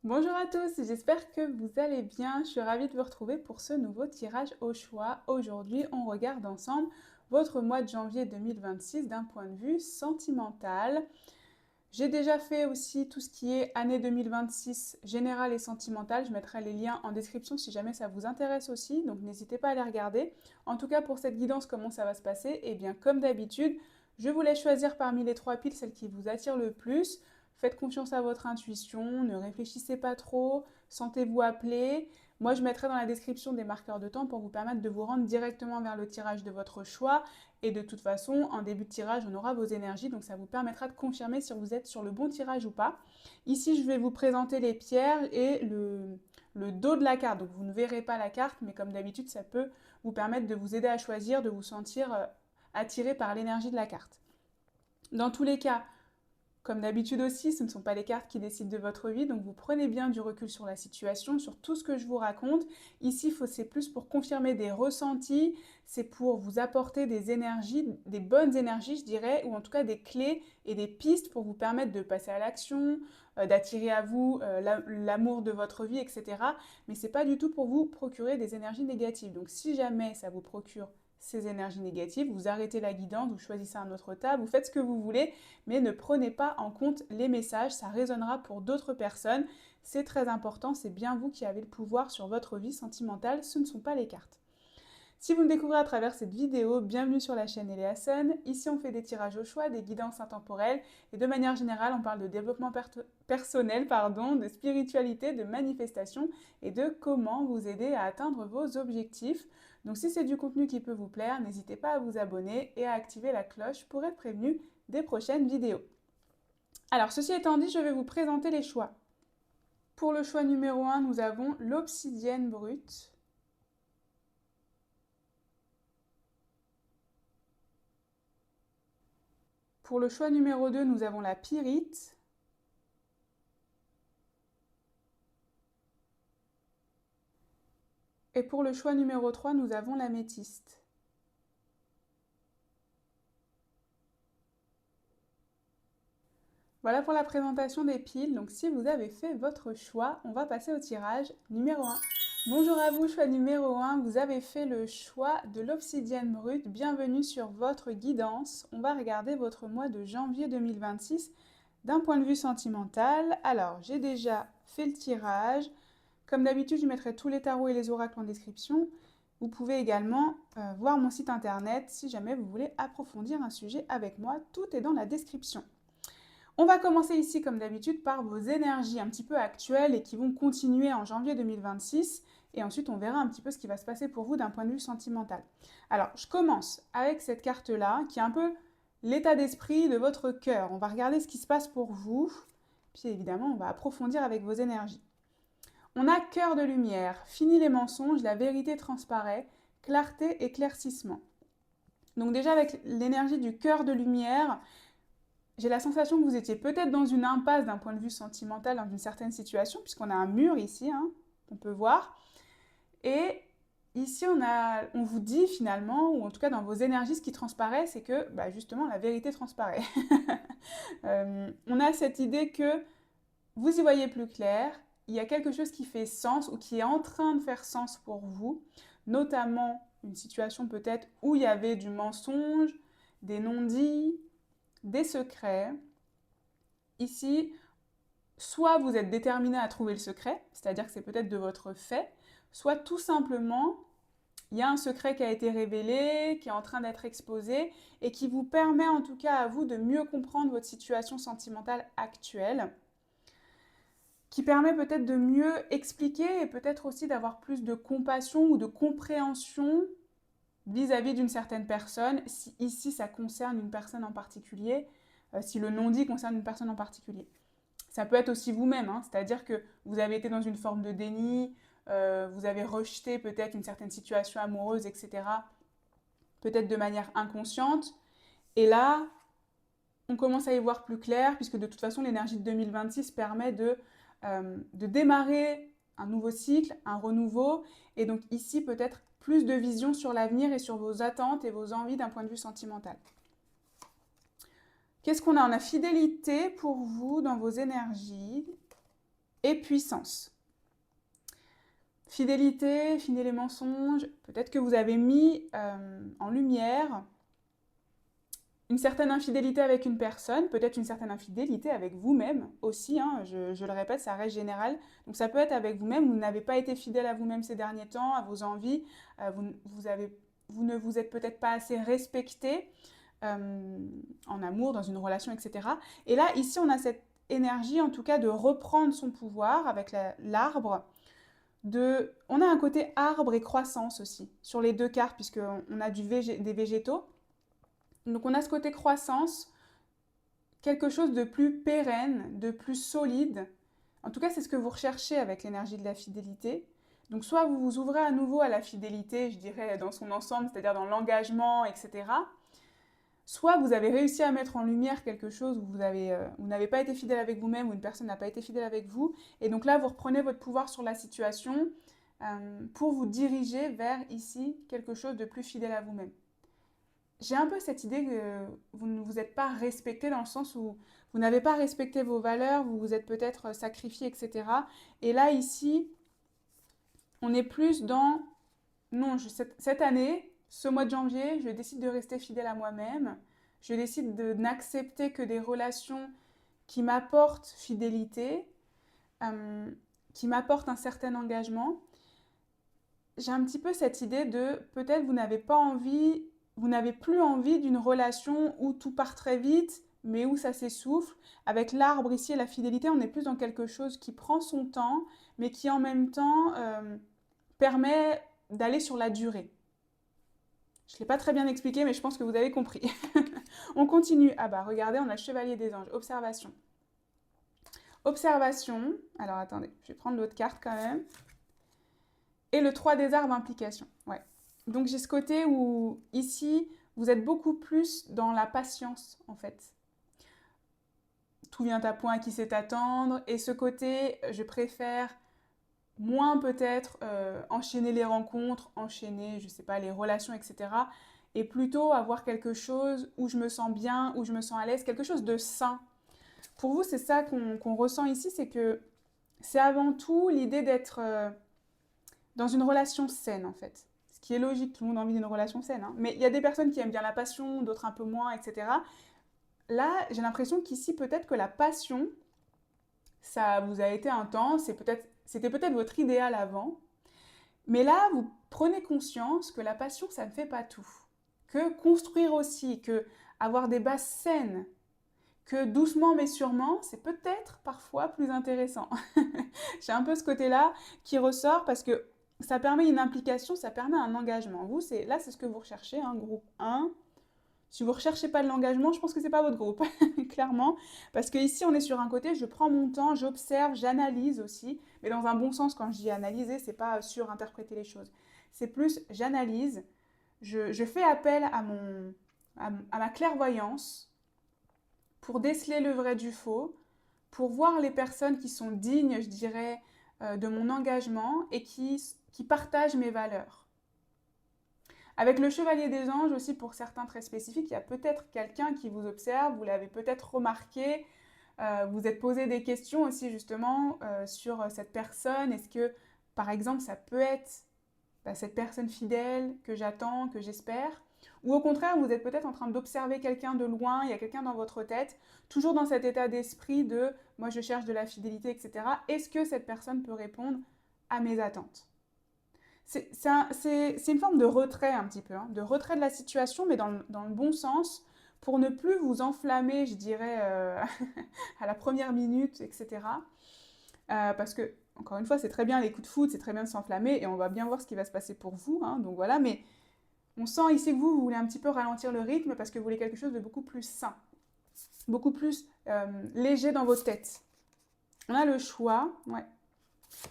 Bonjour à tous, j'espère que vous allez bien. Je suis ravie de vous retrouver pour ce nouveau tirage au choix. Aujourd'hui, on regarde ensemble votre mois de janvier 2026 d'un point de vue sentimental. J'ai déjà fait aussi tout ce qui est année 2026 générale et sentimentale. Je mettrai les liens en description si jamais ça vous intéresse aussi, donc n'hésitez pas à les regarder. En tout cas, pour cette guidance, comment ça va se passer? Eh bien, comme d'habitude, je vous laisse choisir parmi les trois piles celle qui vous attire le plus. Faites confiance à votre intuition, ne réfléchissez pas trop, sentez-vous appelé. Moi, je mettrai dans la description des marqueurs de temps pour vous permettre de vous rendre directement vers le tirage de votre choix. Et de toute façon, en début de tirage, on aura vos énergies, donc ça vous permettra de confirmer si vous êtes sur le bon tirage ou pas. Ici, je vais vous présenter les pierres et le dos de la carte. Donc vous ne verrez pas la carte, mais comme d'habitude, ça peut vous permettre de vous aider à choisir, de vous sentir attiré par l'énergie de la carte. Dans tous les cas, comme d'habitude aussi, ce ne sont pas les cartes qui décident de votre vie, donc vous prenez bien du recul sur la situation, sur tout ce que je vous raconte. Ici, c'est plus pour confirmer des ressentis, c'est pour vous apporter des énergies, des bonnes énergies, je dirais, ou en tout cas des clés et des pistes pour vous permettre de passer à l'action, d'attirer à vous l'amour de votre vie, etc. Mais c'est pas du tout pour vous procurer des énergies négatives. Donc si jamais ça vous procure ces énergies négatives, vous arrêtez la guidance, vous choisissez un autre tas, vous faites ce que vous voulez, mais ne prenez pas en compte les messages, ça résonnera pour d'autres personnes. C'est très important, c'est bien vous qui avez le pouvoir sur votre vie sentimentale, ce ne sont pas les cartes. Si vous me découvrez à travers cette vidéo, bienvenue sur la chaîne Eleason. Ici, on fait des tirages au choix, des guidances intemporelles et de manière générale, on parle de développement personnel, de spiritualité, de manifestation et de comment vous aider à atteindre vos objectifs. Donc si c'est du contenu qui peut vous plaire, n'hésitez pas à vous abonner et à activer la cloche pour être prévenu des prochaines vidéos. Alors, ceci étant dit, je vais vous présenter les choix. Pour le choix numéro 1, nous avons l'obsidienne brute. Pour le choix numéro 2, nous avons la pyrite. Et pour le choix numéro 3, nous avons l'améthyste. Voilà pour la présentation des piles. Donc si vous avez fait votre choix, on va passer au tirage numéro 1. Bonjour à vous, choix numéro 1. Vous avez fait le choix de l'obsidienne brute. Bienvenue sur votre guidance. On va regarder votre mois de janvier 2026 d'un point de vue sentimental. Alors, j'ai déjà fait le tirage. Comme d'habitude, je mettrai tous les tarots et les oracles en description. Vous pouvez également voir mon site internet si jamais vous voulez approfondir un sujet avec moi. Tout est dans la description. On va commencer ici, comme d'habitude, par vos énergies un petit peu actuelles et qui vont continuer en janvier 2026. Et ensuite, on verra un petit peu ce qui va se passer pour vous d'un point de vue sentimental. Alors, je commence avec cette carte-là, qui est un peu l'état d'esprit de votre cœur. On va regarder ce qui se passe pour vous. Puis évidemment, on va approfondir avec vos énergies. On a cœur de lumière, fini les mensonges, la vérité transparaît, clarté, éclaircissement. Donc déjà avec l'énergie du cœur de lumière, j'ai la sensation que vous étiez peut-être dans une impasse d'un point de vue sentimental dans une certaine situation, puisqu'on a un mur ici, hein, on peut voir. Et ici, on vous dit finalement, ou en tout cas dans vos énergies, ce qui transparaît, c'est que justement la vérité transparaît. On a cette idée que vous y voyez plus clair, il y a quelque chose qui fait sens ou qui est en train de faire sens pour vous, notamment une situation peut-être où il y avait du mensonge, des non-dits, des secrets. Ici, soit vous êtes déterminé à trouver le secret, c'est-à-dire que c'est peut-être de votre fait, soit tout simplement, il y a un secret qui a été révélé, qui est en train d'être exposé et qui vous permet en tout cas à vous de mieux comprendre votre situation sentimentale actuelle, qui permet peut-être de mieux expliquer et peut-être aussi d'avoir plus de compassion ou de compréhension vis-à-vis d'une certaine personne, si ici ça concerne une personne en particulier, si le non-dit concerne une personne en particulier. Ça peut être aussi vous-même, hein, c'est-à-dire que vous avez été dans une forme de déni, vous avez rejeté peut-être une certaine situation amoureuse, etc., peut-être de manière inconsciente, et là, on commence à y voir plus clair, puisque de toute façon, l'énergie de 2026 permet de démarrer un nouveau cycle, un renouveau, et donc ici peut-être plus de vision sur l'avenir et sur vos attentes et vos envies d'un point de vue sentimental. Qu'est-ce qu'on a? On a fidélité pour vous dans vos énergies et puissance. Fidélité, fini les mensonges, peut-être que vous avez mis en lumière une certaine infidélité avec une personne, peut-être une certaine infidélité avec vous-même aussi, hein, je le répète, ça reste général. Donc ça peut être avec vous-même, vous n'avez pas été fidèle à vous-même ces derniers temps, à vos envies, vous ne vous êtes peut-être pas assez respecté en amour, dans une relation, etc. Et là, ici, on a cette énergie, en tout cas, de reprendre son pouvoir avec l'arbre. On a un côté arbre et croissance aussi, sur les deux cartes, puisqu'on a des végétaux. Donc on a ce côté croissance, quelque chose de plus pérenne, de plus solide. En tout cas, c'est ce que vous recherchez avec l'énergie de la fidélité. Donc soit vous vous ouvrez à nouveau à la fidélité, je dirais, dans son ensemble, c'est-à-dire dans l'engagement, etc. Soit vous avez réussi à mettre en lumière quelque chose où vous n'avez pas été fidèle avec vous-même, ou une personne n'a pas été fidèle avec vous. Et donc là, vous reprenez votre pouvoir sur la situation pour vous diriger vers ici quelque chose de plus fidèle à vous-même. J'ai un peu cette idée que vous ne vous êtes pas respecté dans le sens où vous n'avez pas respecté vos valeurs, vous vous êtes peut-être sacrifié, etc. Et là, ici, on est plus dans, non, cette année, ce mois de janvier, je décide de rester fidèle à moi-même, je décide de n'accepter que des relations qui m'apportent fidélité, qui m'apportent un certain engagement. J'ai un petit peu cette idée de peut-être vous n'avez plus envie d'une relation où tout part très vite, mais où ça s'essouffle. Avec l'arbre ici et la fidélité, on est plus dans quelque chose qui prend son temps, mais qui en même temps permet d'aller sur la durée. Je ne l'ai pas très bien expliqué, mais je pense que vous avez compris. On continue. Ah bah regardez, on a le chevalier des anges. Observation. Observation. Alors attendez, je vais prendre l'autre carte quand même. Et le 3 des arbres, implication. Ouais. Donc j'ai ce côté où ici, vous êtes beaucoup plus dans la patience en fait. Tout vient à point à qui sait attendre. Et ce côté, je préfère moins peut-être enchaîner les rencontres, enchaîner, je sais pas, les relations, etc. Et plutôt avoir quelque chose où je me sens bien, où je me sens à l'aise, quelque chose de sain. Pour vous, c'est ça qu'on ressent ici, c'est que c'est avant tout l'idée d'être dans une relation saine en fait. Ce qui est logique, tout le monde a envie d'une relation saine. Hein. Mais il y a des personnes qui aiment bien la passion, d'autres un peu moins, etc. Là, j'ai l'impression qu'ici, peut-être que la passion, ça vous a été intense, c'était peut-être votre idéal avant. Mais là, vous prenez conscience que la passion, ça ne fait pas tout. Que construire aussi, que avoir des bases saines, que doucement mais sûrement, c'est peut-être parfois plus intéressant. J'ai un peu ce côté-là qui ressort parce que ça permet une implication, ça permet un engagement. Vous, c'est ce que vous recherchez, hein, groupe 1. Si vous ne recherchez pas de l'engagement, je pense que ce n'est pas votre groupe, clairement. Parce qu'ici, on est sur un côté, je prends mon temps, j'observe, j'analyse aussi. Mais dans un bon sens, quand je dis analyser, ce n'est pas surinterpréter les choses. C'est plus, j'analyse, je fais appel à ma clairvoyance pour déceler le vrai du faux, pour voir les personnes qui sont dignes, je dirais, de mon engagement et qui partagent mes valeurs. Avec le chevalier des anges aussi, pour certains très spécifiques, il y a peut-être quelqu'un qui vous observe, vous l'avez peut-être remarqué, vous êtes posé des questions aussi justement sur cette personne. Est-ce que, par exemple, ça peut être cette personne fidèle que j'attends, que j'espère? Ou au contraire, vous êtes peut-être en train d'observer quelqu'un de loin, il y a quelqu'un dans votre tête, toujours dans cet état d'esprit de « moi je cherche de la fidélité, etc. » Est-ce que cette personne peut répondre à mes attentes? C'est une forme de retrait un petit peu, hein, de retrait de la situation, mais dans le bon sens, pour ne plus vous enflammer, je dirais, à la première minute, etc. Parce que, encore une fois, c'est très bien les coups de foudre, c'est très bien de s'enflammer, et on va bien voir ce qui va se passer pour vous, hein, donc voilà, mais on sent ici que vous voulez un petit peu ralentir le rythme parce que vous voulez quelque chose de beaucoup plus sain, beaucoup plus léger dans votre tête. On a le choix, ouais,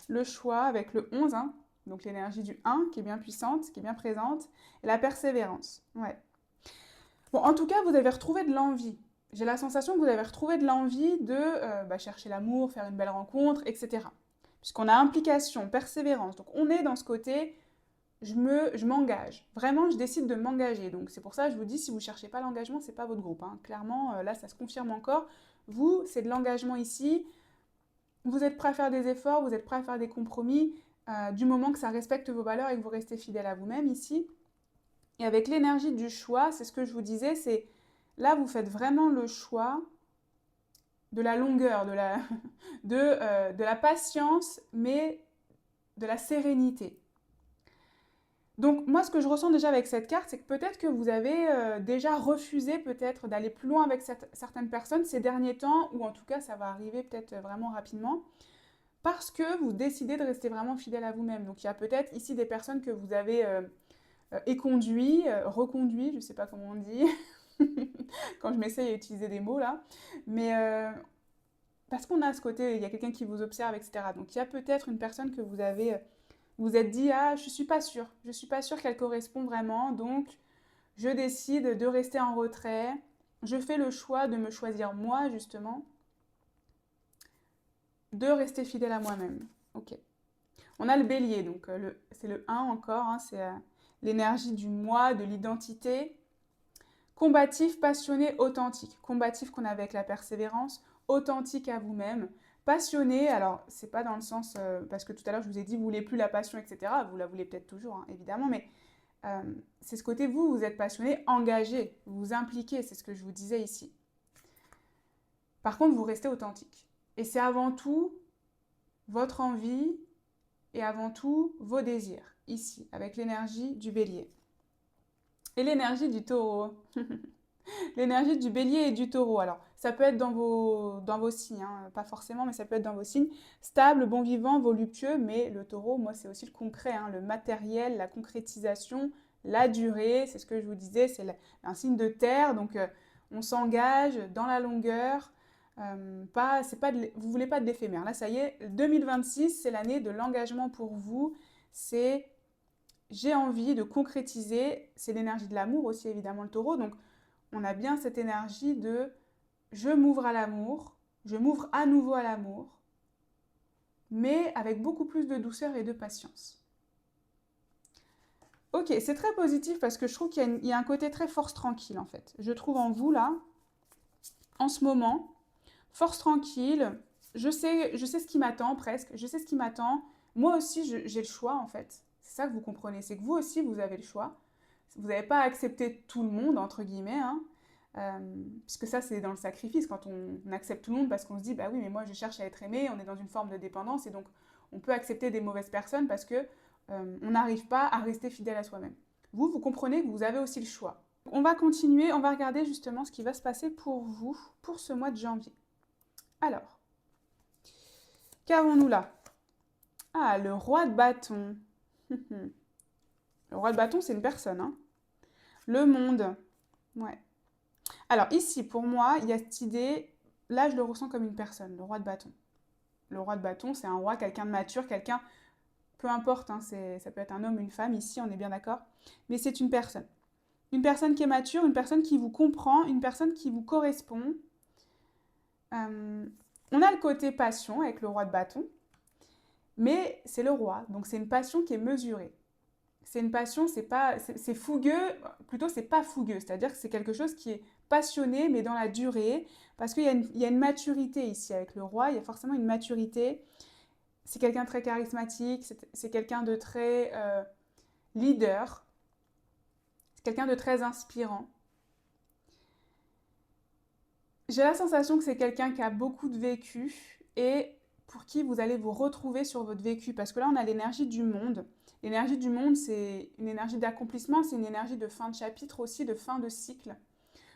le choix avec le 11, hein, donc l'énergie du 1 qui est bien puissante, qui est bien présente, et la persévérance. Ouais. Bon, en tout cas, vous avez retrouvé de l'envie. J'ai la sensation que vous avez retrouvé de l'envie de chercher l'amour, faire une belle rencontre, etc. Puisqu'on a implication, persévérance. Donc on est dans ce côté, je m'engage. Vraiment, je décide de m'engager. Donc c'est pour ça que je vous dis, si vous ne cherchez pas l'engagement, ce n'est pas votre groupe. Hein. Clairement, là, ça se confirme encore. Vous, c'est de l'engagement ici. vous êtes prêt à faire des efforts, vous êtes prêt à faire des compromis, du moment que ça respecte vos valeurs et que vous restez fidèle à vous-même ici. Et avec l'énergie du choix, c'est ce que je vous disais, c'est là vous faites vraiment le choix de la longueur, de la patience, mais de la sérénité. Donc moi, ce que je ressens déjà avec cette carte, c'est que peut-être que vous avez déjà refusé peut-être d'aller plus loin avec certaines personnes ces derniers temps, ou en tout cas ça va arriver peut-être vraiment rapidement, parce que vous décidez de rester vraiment fidèle à vous-même. Donc il y a peut-être ici des personnes que vous avez éconduit, reconduit, je ne sais pas comment on dit, quand je m'essaye à utiliser des mots là, mais parce qu'on a ce côté, il y a quelqu'un qui vous observe, etc. Donc il y a peut-être une personne que vous avez, vous êtes dit, ah, je suis pas sûre qu'elle correspond vraiment, donc je décide de rester en retrait, je fais le choix de me choisir moi justement, de rester fidèle à moi-même. Ok. On a le bélier, donc c'est le 1 encore, hein, c'est l'énergie du moi, de l'identité. Combatif, passionné, authentique. Combatif qu'on a avec la persévérance, authentique à vous-même. Passionné, alors c'est pas dans le sens, parce que tout à l'heure je vous ai dit, vous voulez plus la passion, etc. Vous la voulez peut-être toujours, hein, évidemment, mais c'est ce côté vous êtes passionné, engagé, vous vous impliquez, c'est ce que je vous disais ici. Par contre, vous restez authentique. Et c'est avant tout votre envie et avant tout vos désirs, ici, avec l'énergie du bélier. Et l'énergie du taureau. L'énergie du bélier et du taureau. Alors, ça peut être dans vos signes, hein, pas forcément, mais ça peut être dans vos signes. Stable, bon vivant, voluptueux, mais le taureau, moi, c'est aussi le concret, hein, le matériel, la concrétisation, la durée. C'est ce que je vous disais, c'est un signe de terre, donc on s'engage dans la longueur. Vous voulez pas de l'éphémère. Là, ça y est, 2026, c'est l'année de l'engagement pour vous. C'est j'ai envie de concrétiser. C'est l'énergie de l'amour aussi, évidemment, le taureau. Donc, on a bien cette énergie de je m'ouvre à l'amour, je m'ouvre à nouveau à l'amour, mais avec beaucoup plus de douceur et de patience. Ok, c'est très positif parce que je trouve qu'il y a un côté très force tranquille en fait. Je trouve en vous là, en ce moment, force tranquille, je sais ce qui m'attend presque, je sais ce qui m'attend. Moi aussi, j'ai le choix en fait. C'est ça que vous comprenez, c'est que vous aussi, vous avez le choix. Vous n'avez pas accepté tout le monde, entre guillemets, hein. Puisque ça, c'est dans le sacrifice, quand on accepte tout le monde parce qu'on se dit, bah oui, mais moi, je cherche à être aimé, on est dans une forme de dépendance, et donc on peut accepter des mauvaises personnes parce que on n'arrive pas à rester fidèle à soi-même. Vous comprenez que vous avez aussi le choix. On va continuer, on va regarder justement ce qui va se passer pour vous, pour ce mois de janvier. Alors, qu'avons-nous là? Ah, le roi de bâton. Le roi de bâton, c'est une personne, hein. Le monde. Ouais. Alors ici, pour moi, il y a cette idée, là je le ressens comme une personne, le roi de bâton. Le roi de bâton, c'est un roi, quelqu'un de mature, quelqu'un, peu importe, hein, ça peut être un homme, une femme, ici on est bien d'accord, mais c'est une personne. Une personne qui est mature, une personne qui vous comprend, une personne qui vous correspond. On a le côté passion avec le roi de bâton, mais c'est le roi, donc c'est une passion qui est mesurée. C'est une passion, c'est fougueux, plutôt c'est pas fougueux, c'est-à-dire que c'est quelque chose qui est passionné mais dans la durée, parce qu'il y a une maturité ici avec le roi, il y a forcément une maturité. C'est quelqu'un de très charismatique, c'est quelqu'un de très leader, c'est quelqu'un de très inspirant. J'ai la sensation que c'est quelqu'un qui a beaucoup de vécu et pour qui vous allez vous retrouver sur votre vécu, parce que là on a l'énergie du monde. L'énergie du monde, c'est une énergie d'accomplissement, c'est une énergie de fin de chapitre aussi, de fin de cycle.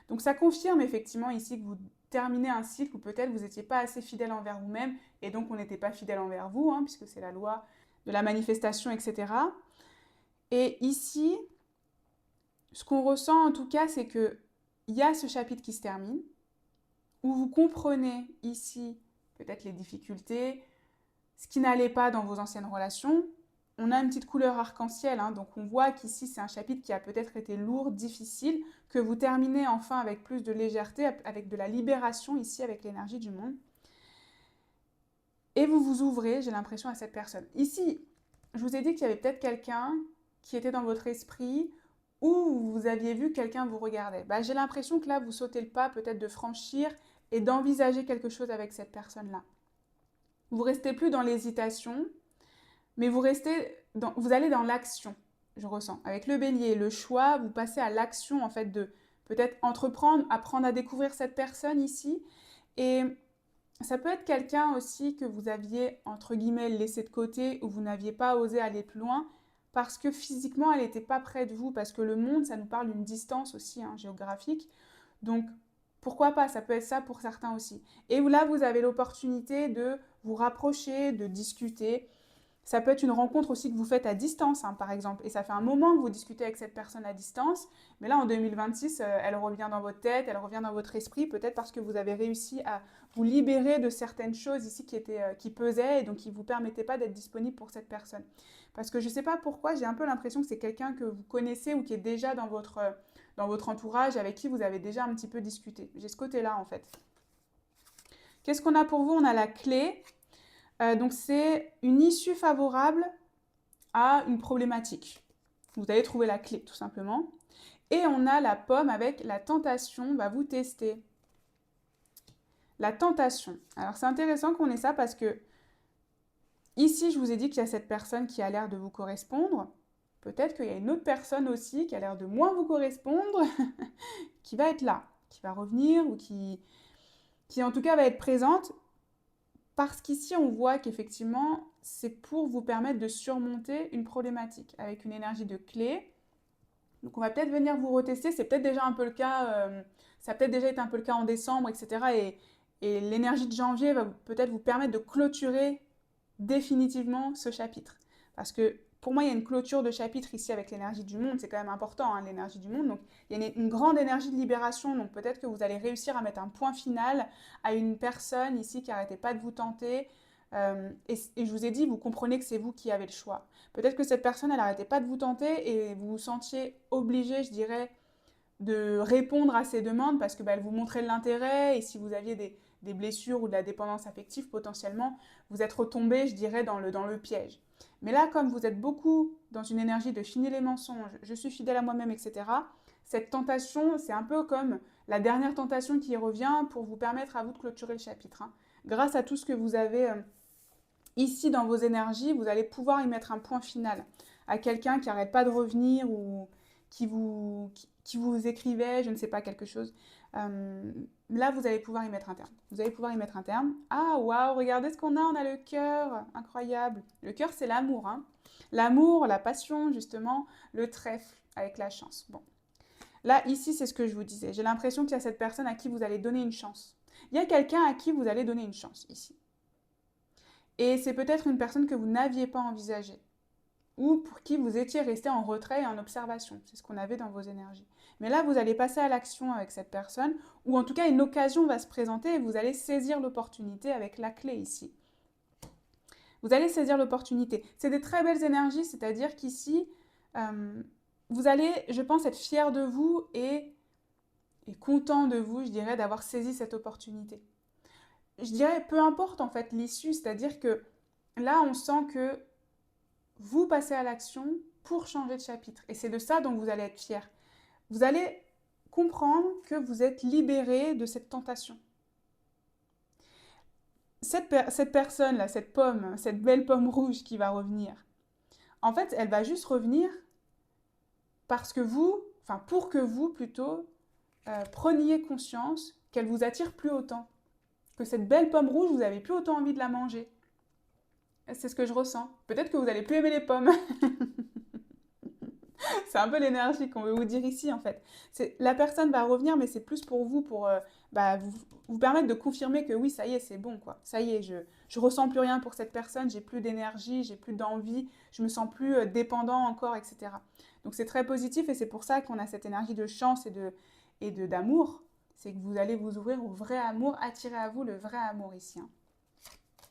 Donc ça confirme effectivement ici que vous terminez un cycle où peut-être vous n'étiez pas assez fidèle envers vous-même et donc on n'était pas fidèle envers vous, hein, puisque c'est la loi de la manifestation, etc. Et ici, ce qu'on ressent en tout cas, c'est qu'il y a ce chapitre qui se termine, où vous comprenez ici peut-être les difficultés, ce qui n'allait pas dans vos anciennes relations. On a une petite couleur arc-en-ciel, hein, donc on voit qu'ici c'est un chapitre qui a peut-être été lourd, difficile, que vous terminez enfin avec plus de légèreté, avec de la libération ici, avec l'énergie du monde. Et vous vous ouvrez, j'ai l'impression, à cette personne. Ici, je vous ai dit qu'il y avait peut-être quelqu'un qui était dans votre esprit ou vous aviez vu quelqu'un vous regarder. Bah, j'ai l'impression que là, vous sautez le pas peut-être de franchir et d'envisager quelque chose avec cette personne-là. Vous restez plus dans l'hésitation, mais vous allez dans l'action, je ressens. Avec le bélier, le choix, vous passez à l'action en fait de peut-être entreprendre, apprendre à découvrir cette personne ici. Et ça peut être quelqu'un aussi que vous aviez, entre guillemets, laissé de côté ou vous n'aviez pas osé aller plus loin parce que physiquement, elle n'était pas près de vous. Parce que le monde, ça nous parle d'une distance aussi hein, géographique. Donc, pourquoi pas? Ça peut être ça pour certains aussi. Et là, vous avez l'opportunité de vous rapprocher, de discuter. Ça peut être une rencontre aussi que vous faites à distance, hein, par exemple. Et ça fait un moment que vous discutez avec cette personne à distance. Mais là, en 2026, elle revient dans votre tête, elle revient dans votre esprit, peut-être parce que vous avez réussi à vous libérer de certaines choses ici qui pesaient et donc qui ne vous permettaient pas d'être disponible pour cette personne. Parce que je ne sais pas pourquoi, j'ai un peu l'impression que c'est quelqu'un que vous connaissez ou qui est déjà dans votre entourage, avec qui vous avez déjà un petit peu discuté. J'ai ce côté-là, en fait. Qu'est-ce qu'on a pour vous? On a la clé. Donc c'est une issue favorable à une problématique. Vous allez trouver la clé tout simplement. Et on a la pomme avec la tentation, va vous tester. La tentation. Alors c'est intéressant qu'on ait ça parce que ici je vous ai dit qu'il y a cette personne qui a l'air de vous correspondre. Peut-être qu'il y a une autre personne aussi qui a l'air de moins vous correspondre, qui va être là, qui va revenir ou qui en tout cas va être présente. Parce qu'ici, on voit qu'effectivement, c'est pour vous permettre de surmonter une problématique avec une énergie de clé. Donc, on va peut-être venir vous retester. C'est peut-être déjà un peu le cas, ça a peut-être déjà été un peu le cas en décembre, etc. Et l'énergie de janvier va peut-être vous permettre de clôturer définitivement ce chapitre. Parce que pour moi, il y a une clôture de chapitre ici avec l'énergie du monde. C'est quand même important, hein, l'énergie du monde. Donc, il y a une grande énergie de libération. Donc, peut-être que vous allez réussir à mettre un point final à une personne ici qui n'arrêtait pas de vous tenter. Et je vous ai dit, vous comprenez que c'est vous qui avez le choix. Peut-être que cette personne, elle n'arrêtait pas de vous tenter et vous vous sentiez obligé, je dirais, de répondre à ces demandes parce que elle vous montrait de l'intérêt et si vous aviez des blessures ou de la dépendance affective, potentiellement, vous êtes retombé, je dirais, dans le piège. Mais là, comme vous êtes beaucoup dans une énergie de fini les mensonges, je suis fidèle à moi-même, etc., cette tentation, c'est un peu comme la dernière tentation qui revient pour vous permettre à vous de clôturer le chapitre. Hein. Grâce à tout ce que vous avez ici dans vos énergies, vous allez pouvoir y mettre un point final à quelqu'un qui n'arrête pas de revenir ou qui vous écrivait, je ne sais pas, quelque chose. Là, vous allez pouvoir y mettre un terme. Vous allez pouvoir y mettre un terme. Ah, waouh, regardez ce qu'on a, on a le cœur, incroyable. Le cœur, c'est l'amour. Hein. L'amour, la passion, justement, le trèfle avec la chance. Bon. Là, ici, c'est ce que je vous disais. J'ai l'impression qu'il y a cette personne à qui vous allez donner une chance. Il y a quelqu'un à qui vous allez donner une chance, ici. Et c'est peut-être une personne que vous n'aviez pas envisagée ou pour qui vous étiez resté en retrait et en observation. C'est ce qu'on avait dans vos énergies. Mais là, vous allez passer à l'action avec cette personne, ou en tout cas, une occasion va se présenter et vous allez saisir l'opportunité avec la clé ici. Vous allez saisir l'opportunité. C'est des très belles énergies, c'est-à-dire qu'ici, vous allez, je pense, être fier de vous et content de vous, je dirais, d'avoir saisi cette opportunité. Je dirais, peu importe en fait l'issue, c'est-à-dire que là, on sent que vous passez à l'action pour changer de chapitre. Et c'est de ça dont vous allez être fier. Vous allez comprendre que vous êtes libéré de cette tentation. Cette personne-là, cette pomme, cette belle pomme rouge qui va revenir, en fait, elle va juste revenir parce que vous, enfin pour que vous plutôt, preniez conscience qu'elle vous attire plus autant. Que cette belle pomme rouge, vous n'avez plus autant envie de la manger. C'est ce que je ressens. Peut-être que vous allez plus aimer les pommes. C'est un peu l'énergie qu'on veut vous dire ici en fait. La personne va revenir mais c'est plus pour vous, pour vous permettre de confirmer que oui, ça y est, c'est bon quoi. Ça y est, je ressens plus rien pour cette personne, j'ai plus d'énergie, j'ai plus d'envie, je me sens plus dépendant encore, etc. Donc c'est très positif et c'est pour ça qu'on a cette énergie de chance et d'amour. C'est que vous allez vous ouvrir au vrai amour, attirer à vous le vrai amour ici. Hein.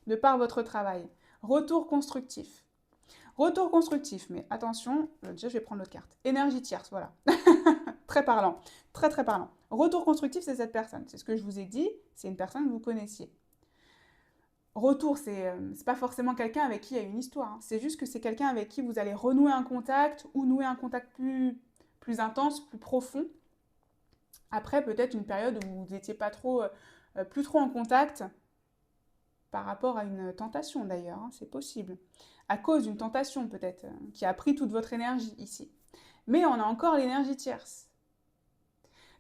De par votre travail. Retour constructif. Retour constructif, mais attention, déjà je vais prendre l'autre carte. Énergie tierce, voilà. Très parlant, très très parlant. Retour constructif, c'est cette personne. C'est ce que je vous ai dit, c'est une personne que vous connaissiez. Retour, c'est pas forcément quelqu'un avec qui il y a une histoire. Hein. C'est juste que c'est quelqu'un avec qui vous allez renouer un contact ou nouer un contact plus intense, plus profond. Après, peut-être une période où vous n'étiez pas trop, plus trop en contact. par rapport à une tentation d'ailleurs, hein, c'est possible. À cause d'une tentation peut-être, qui a pris toute votre énergie ici. Mais on a encore l'énergie tierce.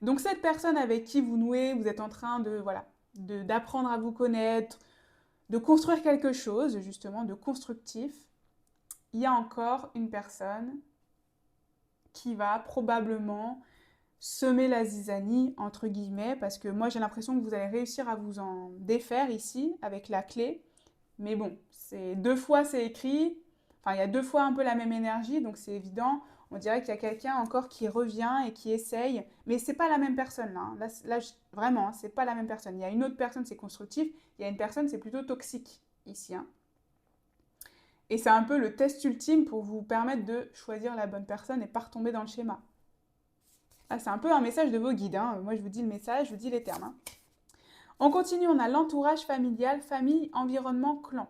Donc cette personne avec qui vous nouez, vous êtes en train de, voilà, d'apprendre à vous connaître, de construire quelque chose, justement, de constructif, il y a encore une personne qui va probablement semer la zizanie, entre guillemets, parce que moi j'ai l'impression que vous allez réussir à vous en défaire ici, avec la clé. Mais bon, c'est 2 fois c'est écrit, enfin il y a 2 fois un peu la même énergie, donc c'est évident. On dirait qu'il y a quelqu'un encore qui revient et qui essaye, mais c'est pas la même personne là. Vraiment, hein, c'est pas la même personne. Il y a une autre personne, c'est constructif, il y a une personne, c'est plutôt toxique ici, hein. Et c'est un peu le test ultime pour vous permettre de choisir la bonne personne et pas retomber dans le schéma. Ah, c'est un peu un message de vos guides, hein. Moi je vous dis le message, je vous dis les termes, hein. On continue, on a l'entourage familial, famille, environnement, clan.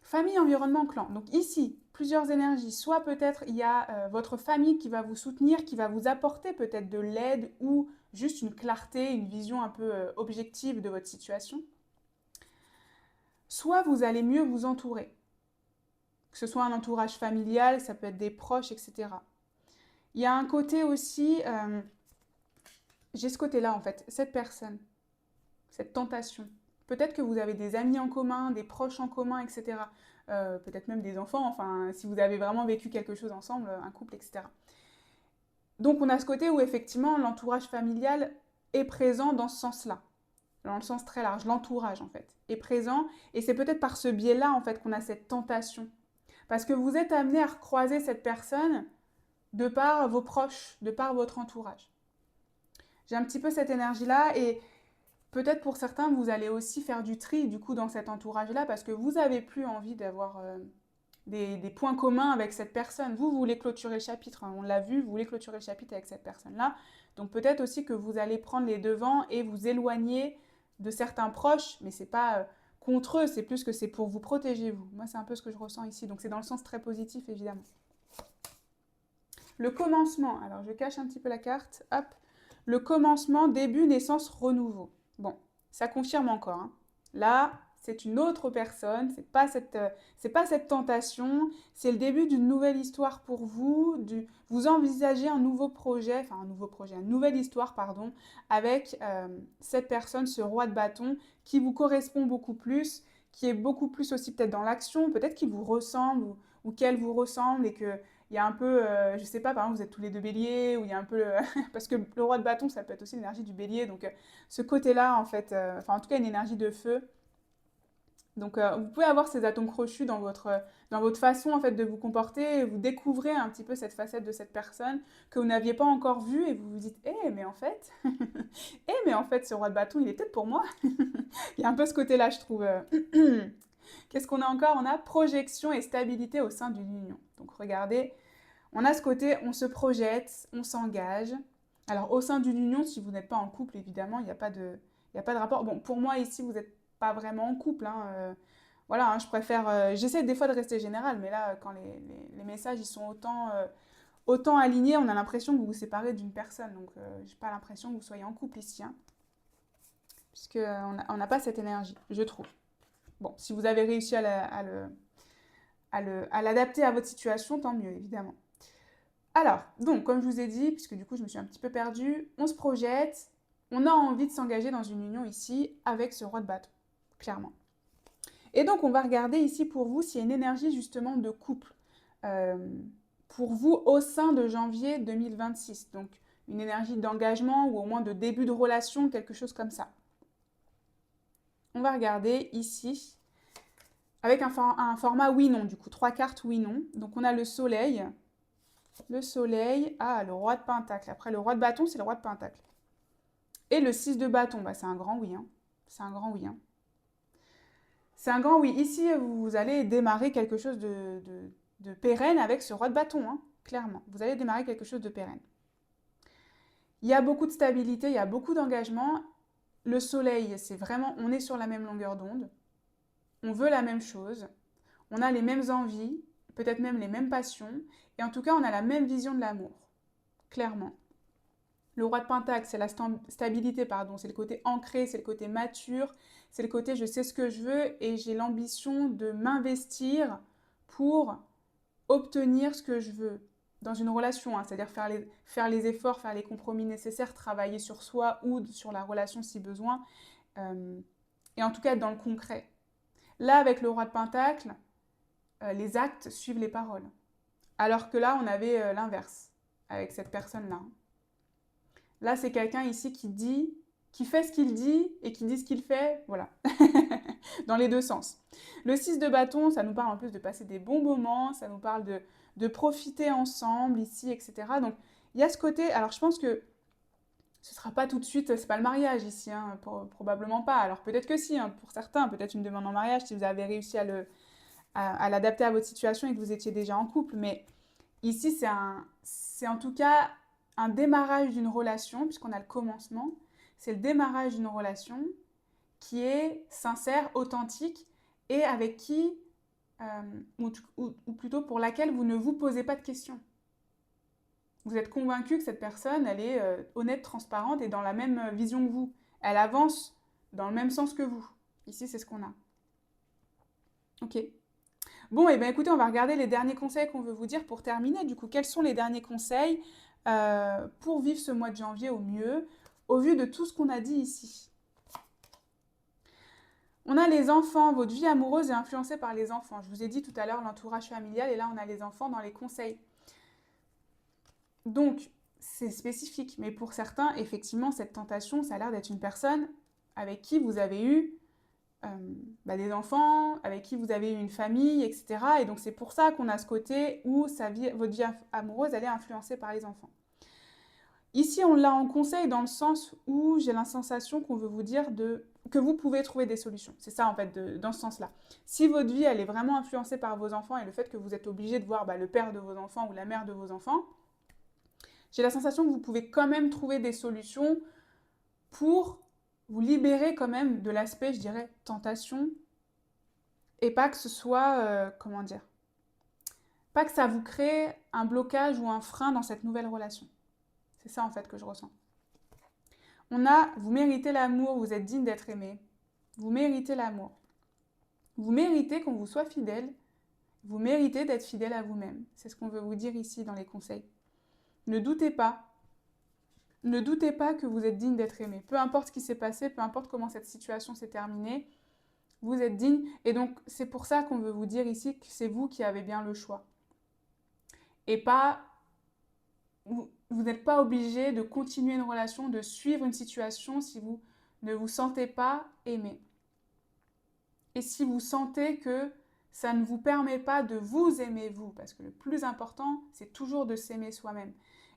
Famille, environnement, clan. Donc ici, plusieurs énergies. Soit peut-être il y a votre famille qui va vous soutenir, qui va vous apporter peut-être de l'aide ou juste une clarté, une vision un peu objective de votre situation. Soit vous allez mieux vous entourer. Que ce soit un entourage familial, ça peut être des proches, etc. Il y a un côté aussi, j'ai ce côté-là en fait, cette personne, cette tentation. Peut-être que vous avez des amis en commun, des proches en commun, etc. Peut-être même des enfants, enfin, si vous avez vraiment vécu quelque chose ensemble, un couple, etc. Donc on a ce côté où effectivement l'entourage familial est présent dans ce sens-là, dans le sens très large, l'entourage en fait, est présent, et c'est peut-être par ce biais-là en fait qu'on a cette tentation. Parce que vous êtes amené à recroiser cette personne de par vos proches, de par votre entourage. J'ai un petit peu cette énergie-là, et peut-être pour certains, vous allez aussi faire du tri du coup dans cet entourage-là parce que vous n'avez plus envie d'avoir des points communs avec cette personne. Vous voulez clôturer le chapitre, hein, on l'a vu, vous voulez clôturer le chapitre avec cette personne-là. Donc peut-être aussi que vous allez prendre les devants et vous éloigner de certains proches, mais c'est pas contre eux, c'est plus que c'est pour vous protéger vous. Moi, c'est un peu ce que je ressens ici, donc c'est dans le sens très positif évidemment. Le commencement, alors je cache un petit peu la carte, hop. Le commencement, début, naissance, renouveau. Bon, ça confirme encore, hein. Là, c'est une autre personne, c'est pas cette tentation, c'est le début d'une nouvelle histoire pour vous, vous envisagez un nouveau projet, enfin une nouvelle histoire, pardon, avec cette personne, ce roi de bâton, qui vous correspond beaucoup plus, qui est beaucoup plus aussi peut-être dans l'action, peut-être qu'il vous ressemble ou qu'elle vous ressemble et que il y a un peu, je sais pas, par exemple, vous êtes tous les deux béliers, ou il y a un peu, parce que le roi de bâton, ça peut être aussi l'énergie du bélier, donc ce côté-là, en fait, enfin en tout cas une énergie de feu. Donc vous pouvez avoir ces atomes crochus dans votre façon en fait de vous comporter, et vous découvrez un petit peu cette facette de cette personne que vous n'aviez pas encore vue, et vous vous dites, eh mais en fait, mais en fait ce roi de bâton, il est peut-être pour moi. Il y a un peu ce côté-là, je trouve. Qu'est-ce qu'on a encore? On a projection et stabilité au sein d'une union. Donc regardez, on a ce côté, on se projette, on s'engage. Alors au sein d'une union, si vous n'êtes pas en couple, évidemment, il n'y a pas de rapport. Bon, pour moi ici, vous n'êtes pas vraiment en couple, hein, voilà, hein, je préfère, j'essaie des fois de rester général, mais là, quand les messages ils sont autant alignés, on a l'impression que vous vous séparez d'une personne. Donc j'ai pas l'impression que vous soyez en couple ici, hein, puisque on n'a pas cette énergie, je trouve. Bon, si vous avez réussi à l'adapter à votre situation, tant mieux, évidemment. Alors, donc, comme je vous ai dit, puisque du coup je me suis un petit peu perdue, on se projette, on a envie de s'engager dans une union ici avec ce roi de bâton, clairement. Et donc on va regarder ici pour vous s'il y a une énergie justement de couple euh, pour vous au sein de janvier 2026. Donc une énergie d'engagement ou au moins de début de relation, quelque chose comme ça. On va regarder ici avec un format oui-non, du coup 3 cartes oui-non. Donc on a le soleil, le roi de pentacle. Après le roi de bâton, c'est le roi de pentacle. Et le 6 de bâton, bah, c'est un grand oui, hein. C'est un grand oui, hein. C'est un grand oui. Ici, vous allez démarrer quelque chose de pérenne avec ce roi de bâton, hein, clairement. Vous allez démarrer quelque chose de pérenne. Il y a beaucoup de stabilité, il y a beaucoup d'engagement. Le soleil, c'est vraiment, on est sur la même longueur d'onde. On veut la même chose. On a les mêmes envies, peut-être même les mêmes passions. Et en tout cas, on a la même vision de l'amour, clairement. Le roi de Pentacle, c'est la stabilité, pardon, c'est le côté ancré, c'est le côté mature, c'est le côté je sais ce que je veux et j'ai l'ambition de m'investir pour obtenir ce que je veux dans une relation, hein, c'est-à-dire faire les efforts, faire les compromis nécessaires, travailler sur soi ou sur la relation si besoin, et en tout cas être dans le concret. Là, avec le roi de Pentacle, les actes suivent les paroles. Alors que là, on avait l'inverse avec cette personne-là. Là, c'est quelqu'un ici qui fait ce qu'il dit et qui dit ce qu'il fait, voilà, dans les deux sens. Le 6 de bâton, ça nous parle en plus de passer des bons moments, ça nous parle de profiter ensemble ici, etc. Donc, il y a ce côté, alors je pense que ce ne sera pas tout de suite, c'est pas le mariage ici, hein, probablement pas. Alors peut-être que si, hein, pour certains, peut-être une demande en mariage si vous avez réussi à l'adapter à votre situation et que vous étiez déjà en couple, mais ici, c'est en tout cas un démarrage d'une relation, puisqu'on a le commencement. C'est le démarrage d'une relation qui est sincère, authentique et avec qui, ou plutôt pour laquelle vous ne vous posez pas de questions. Vous êtes convaincu que cette personne, elle est honnête, transparente et dans la même vision que vous. Elle avance dans le même sens que vous. Ici, c'est ce qu'on a. Ok. Bon, et bien écoutez, on va regarder les derniers conseils qu'on veut vous dire pour terminer. Du coup, quels sont les derniers conseils pour vivre ce mois de janvier au mieux, au vu de tout ce qu'on a dit ici? On a les enfants, votre vie amoureuse est influencée par les enfants. Je vous ai dit tout à l'heure l'entourage familial et là on a les enfants dans les conseils. Donc, c'est spécifique, mais pour certains, effectivement, cette tentation, ça a l'air d'être une personne avec qui vous avez eu des enfants, avec qui vous avez eu une famille, etc. Et donc c'est pour ça qu'on a ce côté où votre vie amoureuse, elle est influencée par les enfants. Ici, on l'a en conseil dans le sens où j'ai la sensation qu'on veut vous dire que vous pouvez trouver des solutions. C'est ça, en fait, dans ce sens-là. Si votre vie, elle est vraiment influencée par vos enfants et le fait que vous êtes obligé de voir le père de vos enfants ou la mère de vos enfants, j'ai la sensation que vous pouvez quand même trouver des solutions pour vous libérer quand même de l'aspect, je dirais, tentation, et pas que ce soit, comment dire, pas que ça vous crée un blocage ou un frein dans cette nouvelle relation. C'est ça en fait que je ressens. On a, vous méritez l'amour, vous êtes digne d'être aimé, vous méritez l'amour. Vous méritez qu'on vous soit fidèle, vous méritez d'être fidèle à vous-même. C'est ce qu'on veut vous dire ici dans les conseils. Ne doutez pas que vous êtes digne d'être aimé. Peu importe ce qui s'est passé, peu importe comment cette situation s'est terminée, vous êtes digne. Et donc, c'est pour ça qu'on veut vous dire ici que c'est vous qui avez bien le choix. Et pas, vous n'êtes pas obligé de continuer une relation, de suivre une situation si vous ne vous sentez pas aimé. Et si vous sentez que ça ne vous permet pas de vous aimer vous, parce que le plus important, c'est toujours de s'aimer soi-même.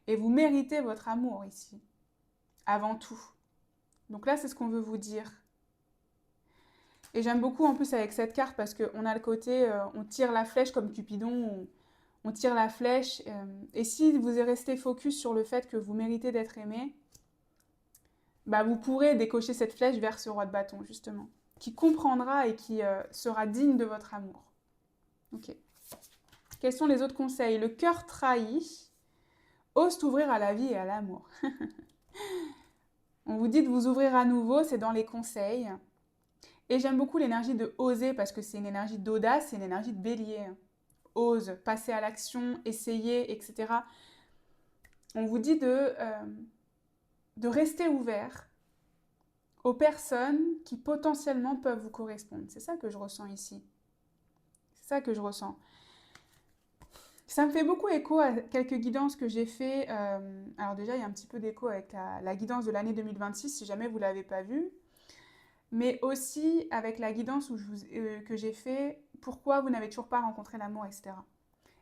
Et vous méritez votre amour ici, avant tout. Donc là, c'est ce qu'on veut vous dire. Et j'aime beaucoup en plus avec cette carte parce qu'on a le côté, on tire la flèche comme Cupidon, on tire la flèche. Et si vous restez focus sur le fait que vous méritez d'être aimé, vous pourrez décocher cette flèche vers ce roi de bâton, justement, qui comprendra et qui sera digne de votre amour. Ok. Quels sont les autres conseils? Le cœur trahi, ose t'ouvrir à la vie et à l'amour. On vous dit de vous ouvrir à nouveau, c'est dans les conseils. Et j'aime beaucoup l'énergie de oser parce que c'est une énergie d'audace, c'est une énergie de bélier. Ose, passer à l'action, essayer, etc. On vous dit de rester ouvert aux personnes qui potentiellement peuvent vous correspondre. C'est ça que je ressens ici. C'est ça que je ressens. Ça me fait beaucoup écho à quelques guidances que j'ai fait. Alors déjà, il y a un petit peu d'écho avec la guidance de l'année 2026, si jamais vous ne l'avez pas vue. Mais aussi avec la guidance que j'ai fait, pourquoi vous n'avez toujours pas rencontré l'amour, etc.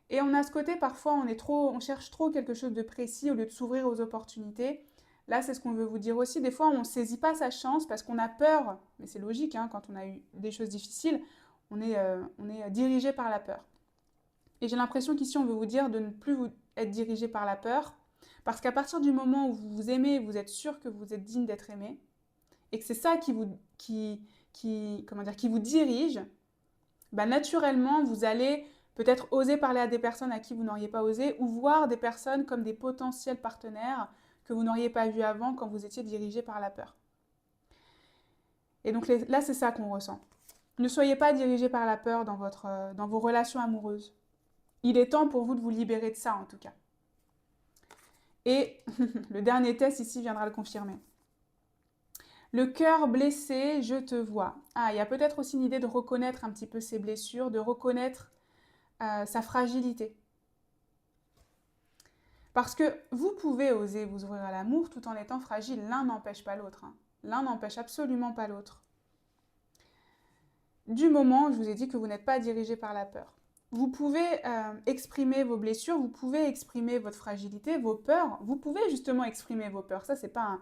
Et on a ce côté, parfois, on cherche trop quelque chose de précis au lieu de s'ouvrir aux opportunités. Là, c'est ce qu'on veut vous dire aussi. Des fois, on ne saisit pas sa chance parce qu'on a peur. Mais c'est logique, hein, quand on a eu des choses difficiles, on est dirigé par la peur. Et j'ai l'impression qu'ici, on veut vous dire de ne plus être dirigé par la peur. Parce qu'à partir du moment où vous vous aimez, vous êtes sûr que vous êtes digne d'être aimé, et que c'est ça qui vous dirige, naturellement, vous allez peut-être oser parler à des personnes à qui vous n'auriez pas osé, ou voir des personnes comme des potentiels partenaires que vous n'auriez pas vu avant quand vous étiez dirigé par la peur. Et donc là, c'est ça qu'on ressent. Ne soyez pas dirigé par la peur dans vos relations amoureuses. Il est temps pour vous de vous libérer de ça, en tout cas. Et le dernier test ici viendra le confirmer. Le cœur blessé, je te vois. Ah, il y a peut-être aussi une idée de reconnaître un petit peu ses blessures, de reconnaître sa fragilité. Parce que vous pouvez oser vous ouvrir à l'amour tout en étant fragile. L'un n'empêche pas l'autre. Hein. L'un n'empêche absolument pas l'autre. Du moment, je vous ai dit que vous n'êtes pas dirigé par la peur. Vous pouvez exprimer vos blessures, vous pouvez exprimer votre fragilité, vos peurs. Vous pouvez justement exprimer vos peurs. Ça, c'est pas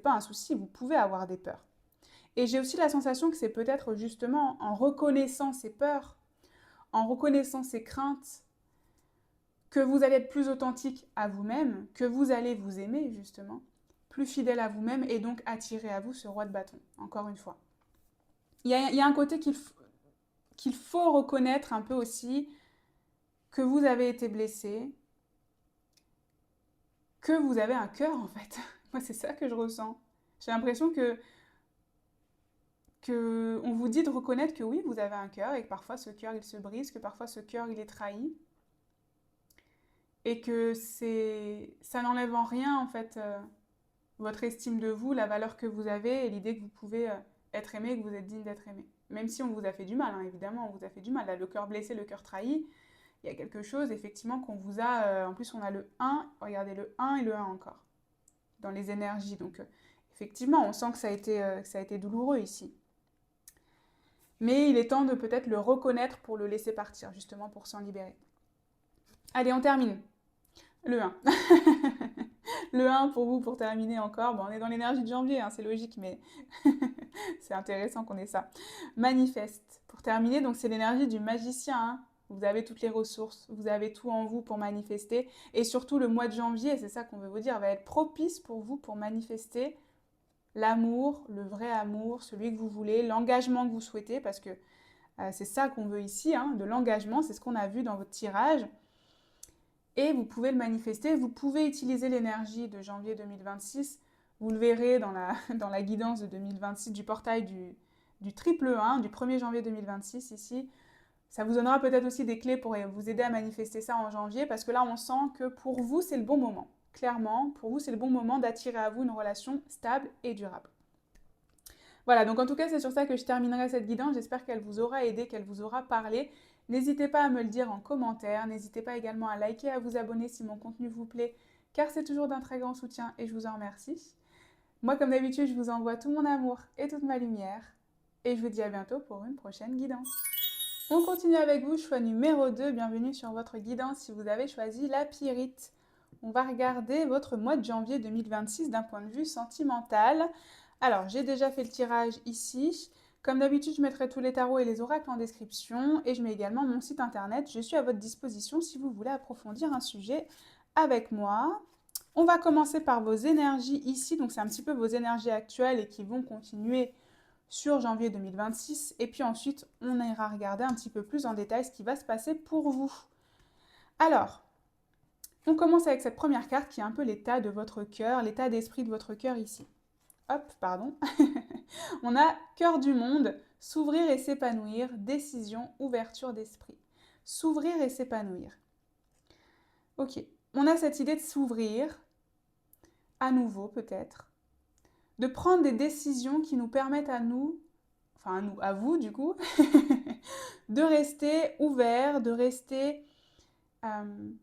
un souci. Vous pouvez avoir des peurs. Et j'ai aussi la sensation que c'est peut-être justement en reconnaissant ces peurs, en reconnaissant ces craintes, que vous allez être plus authentique à vous-même, que vous allez vous aimer justement, plus fidèle à vous-même et donc attirer à vous ce roi de bâton, encore une fois. Il y a un côté qu'il faut reconnaître un peu aussi, que vous avez été blessé, que vous avez un cœur en fait. Moi c'est ça que je ressens. J'ai l'impression que on vous dit de reconnaître que oui, vous avez un cœur et que parfois ce cœur il se brise, que parfois ce cœur il est trahi. Et que ça n'enlève en rien en fait votre estime de vous, la valeur que vous avez et l'idée que vous pouvez être aimé, que vous êtes digne d'être aimé. Même si on vous a fait du mal, hein, évidemment, on vous a fait du mal. Là, le cœur blessé, le cœur trahi, il y a quelque chose effectivement qu'on vous a... en plus, on a le 1, regardez le 1 et le 1 encore, dans les énergies. Donc effectivement, on sent que ça a été douloureux ici. Mais il est temps de peut-être le reconnaître pour le laisser partir, justement pour s'en libérer. Allez, on termine. Le 1. Le 1 pour vous, pour terminer encore. Bon, on est dans l'énergie de janvier, hein, c'est logique, mais c'est intéressant qu'on ait ça. Manifeste. Pour terminer, donc c'est l'énergie du magicien. Hein. Vous avez toutes les ressources, vous avez tout en vous pour manifester. Et surtout, le mois de janvier, c'est ça qu'on veut vous dire, va être propice pour vous pour manifester l'amour, le vrai amour, celui que vous voulez, l'engagement que vous souhaitez, parce que c'est ça qu'on veut ici, hein, de l'engagement, c'est ce qu'on a vu dans votre tirage. Et vous pouvez le manifester, vous pouvez utiliser l'énergie de janvier 2026, vous le verrez dans la guidance de 2026 du portail du triple 1, du 1er janvier 2026 ici. Ça vous donnera peut-être aussi des clés pour vous aider à manifester ça en janvier, parce que là on sent que pour vous c'est le bon moment. Clairement, pour vous c'est le bon moment d'attirer à vous une relation stable et durable. Voilà, donc en tout cas c'est sur ça que je terminerai cette guidance, j'espère qu'elle vous aura aidé, qu'elle vous aura parlé. N'hésitez pas à me le dire en commentaire, n'hésitez pas également à liker, à vous abonner si mon contenu vous plaît, car c'est toujours d'un très grand soutien et je vous en remercie. Moi comme d'habitude, je vous envoie tout mon amour et toute ma lumière, et je vous dis à bientôt pour une prochaine guidance. On continue avec vous, choix numéro 2, bienvenue sur votre guidance si vous avez choisi la pyrite. On va regarder votre mois de janvier 2026 d'un point de vue sentimental. Alors, j'ai déjà fait le tirage ici. Comme d'habitude, je mettrai tous les tarots et les oracles en description et je mets également mon site internet. Je suis à votre disposition si vous voulez approfondir un sujet avec moi. On va commencer par vos énergies ici. Donc, c'est un petit peu vos énergies actuelles et qui vont continuer sur janvier 2026. Et puis ensuite, on ira regarder un petit peu plus en détail ce qui va se passer pour vous. Alors, on commence avec cette première carte qui est un peu l'état de votre cœur, l'état d'esprit de votre cœur ici. Hop, pardon. On a cœur du monde, s'ouvrir et s'épanouir, décision, ouverture d'esprit. S'ouvrir et s'épanouir. Ok, on a cette idée de s'ouvrir, à nouveau peut-être, de prendre des décisions qui nous permettent à nous, enfin à vous du coup, de rester ouvert, de rester en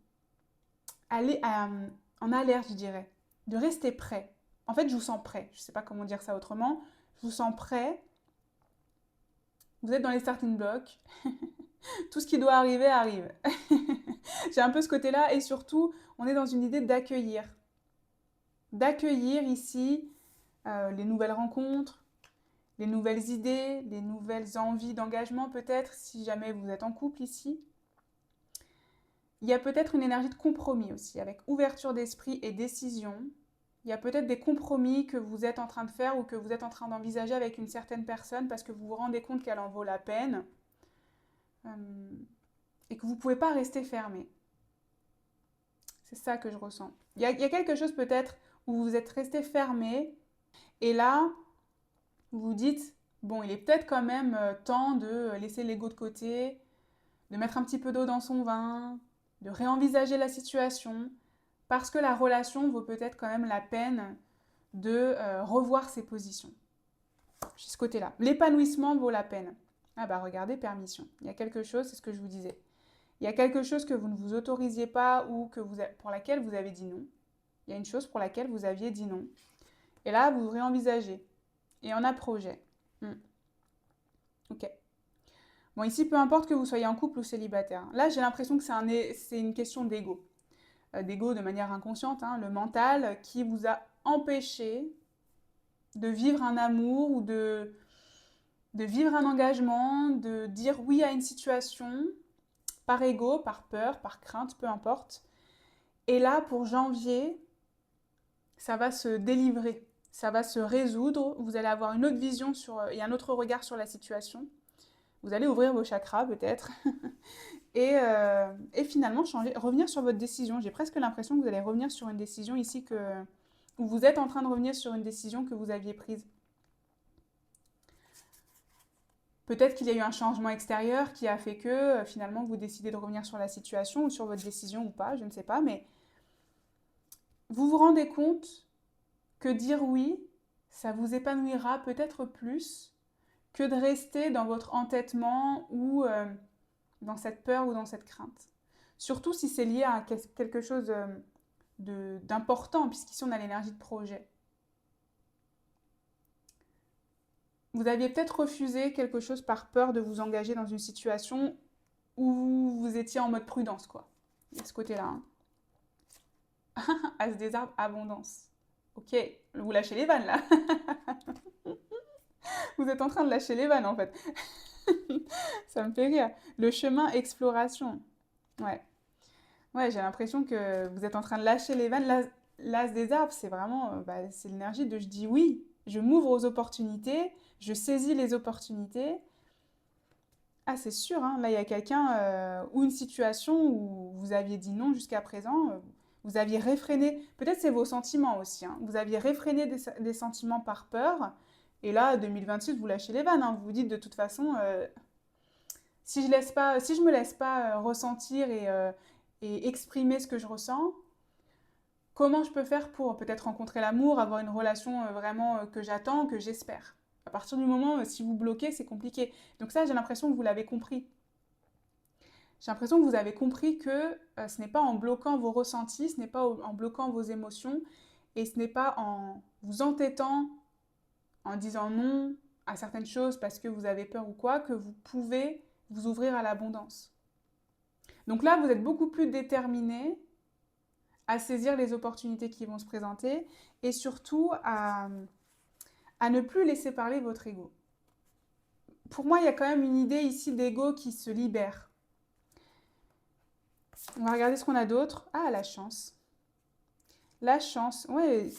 alerte, je dirais, de rester prêt. En fait, je vous sens prêt. Je ne sais pas comment dire ça autrement. Je vous sens prêt. Vous êtes dans les starting blocks. Tout ce qui doit arriver, arrive. J'ai un peu ce côté-là et surtout, on est dans une idée d'accueillir. D'accueillir ici les nouvelles rencontres, les nouvelles idées, les nouvelles envies d'engagement peut-être, si jamais vous êtes en couple ici. Il y a peut-être une énergie de compromis aussi, avec ouverture d'esprit et décision. Il y a peut-être des compromis que vous êtes en train de faire ou que vous êtes en train d'envisager avec une certaine personne parce que vous vous rendez compte qu'elle en vaut la peine et que vous ne pouvez pas rester fermé. C'est ça que je ressens. Il y a quelque chose peut-être où vous êtes resté fermé. Et là, vous vous dites, bon, il est peut-être quand même temps de laisser l'ego de côté, de mettre un petit peu d'eau dans son vin, de réenvisager la situation, parce que la relation vaut peut-être quand même la peine de revoir ses positions. J'ai ce côté-là. L'épanouissement vaut la peine. Ah bah regardez, permission. Il y a quelque chose, c'est ce que je vous disais. Il y a quelque chose que vous ne vous autorisiez pas ou pour laquelle vous avez dit non. Il y a une chose pour laquelle vous aviez dit non. Et là, vous réenvisagez. Et on a projet. Ok. Bon, ici, peu importe que vous soyez en couple ou célibataire. Là, j'ai l'impression que c'est une question d'ego. D'ego de manière inconsciente, hein, le mental qui vous a empêché de vivre un amour ou de vivre un engagement, de dire oui à une situation, par ego, par peur, par crainte, peu importe. Et là, pour janvier, ça va se délivrer, ça va se résoudre, vous allez avoir une autre vision et un autre regard sur la situation. Vous allez ouvrir vos chakras peut-être et finalement revenir sur votre décision. J'ai presque l'impression que vous allez revenir sur une décision ici où vous êtes en train de revenir sur une décision que vous aviez prise. Peut-être qu'il y a eu un changement extérieur qui a fait que finalement vous décidez de revenir sur la situation ou sur votre décision ou pas, je ne sais pas, mais vous vous rendez compte que dire oui, ça vous épanouira peut-être plus que de rester dans votre entêtement ou dans cette peur ou dans cette crainte. Surtout si c'est lié à quelque chose d'important, puisqu'ici on a l'énergie de projet. Vous aviez peut-être refusé quelque chose par peur de vous engager dans une situation où vous étiez en mode prudence, quoi. Il y a ce côté-là. Hein. As des arbres, abondance. Ok, vous lâchez les vannes là. Vous êtes en train de lâcher les vannes en fait. Ça me fait rire. Le chemin exploration. Ouais. Ouais, j'ai l'impression que vous êtes en train de lâcher les vannes. L'as des arbres, c'est vraiment c'est l'énergie de je dis oui. Je m'ouvre aux opportunités, je saisis les opportunités. Ah, c'est sûr, hein, là, il y a quelqu'un ou une situation où vous aviez dit non jusqu'à présent, vous aviez réfréné, peut-être c'est vos sentiments aussi, hein, vous aviez réfréné des sentiments par peur, et là, 2026, vous lâchez les vannes, hein, vous vous dites de toute façon, si je me laisse pas ressentir et exprimer ce que je ressens, comment je peux faire pour peut-être rencontrer l'amour, avoir une relation vraiment que j'attends, que j'espère. À partir du moment où si vous bloquez, c'est compliqué. Donc ça, j'ai l'impression que vous l'avez compris. J'ai l'impression que vous avez compris que ce n'est pas en bloquant vos ressentis, ce n'est pas en bloquant vos émotions, et ce n'est pas en vous entêtant, en disant non à certaines choses parce que vous avez peur ou quoi, que vous pouvez vous ouvrir à l'abondance. Donc là, vous êtes beaucoup plus déterminé à saisir les opportunités qui vont se présenter et surtout à ne plus laisser parler votre ego. Pour moi, il y a quand même une idée ici d'ego qui se libère. On va regarder ce qu'on a d'autre. Ah, la chance. La chance, ouais.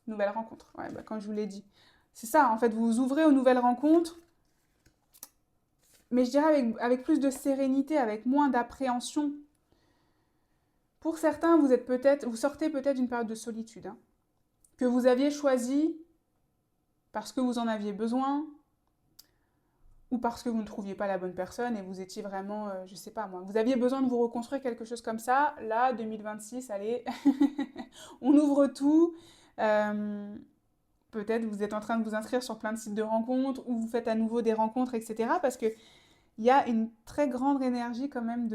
Nouvelle rencontre, ouais, comme je vous l'ai dit. C'est ça, en fait, vous vous ouvrez aux nouvelles rencontres, mais je dirais avec plus de sérénité, avec moins d'appréhension. Pour certains, vous sortez peut-être d'une période de solitude, hein, que vous aviez choisie parce que vous en aviez besoin, ou parce que vous ne trouviez pas la bonne personne et vous étiez vraiment, je sais pas moi, vous aviez besoin de vous reconstruire quelque chose comme ça. Là, 2026, allez, on ouvre tout. Peut-être vous êtes en train de vous inscrire sur plein de sites de rencontres ou vous faites à nouveau des rencontres, etc. Parce qu'il y a une très grande énergie quand même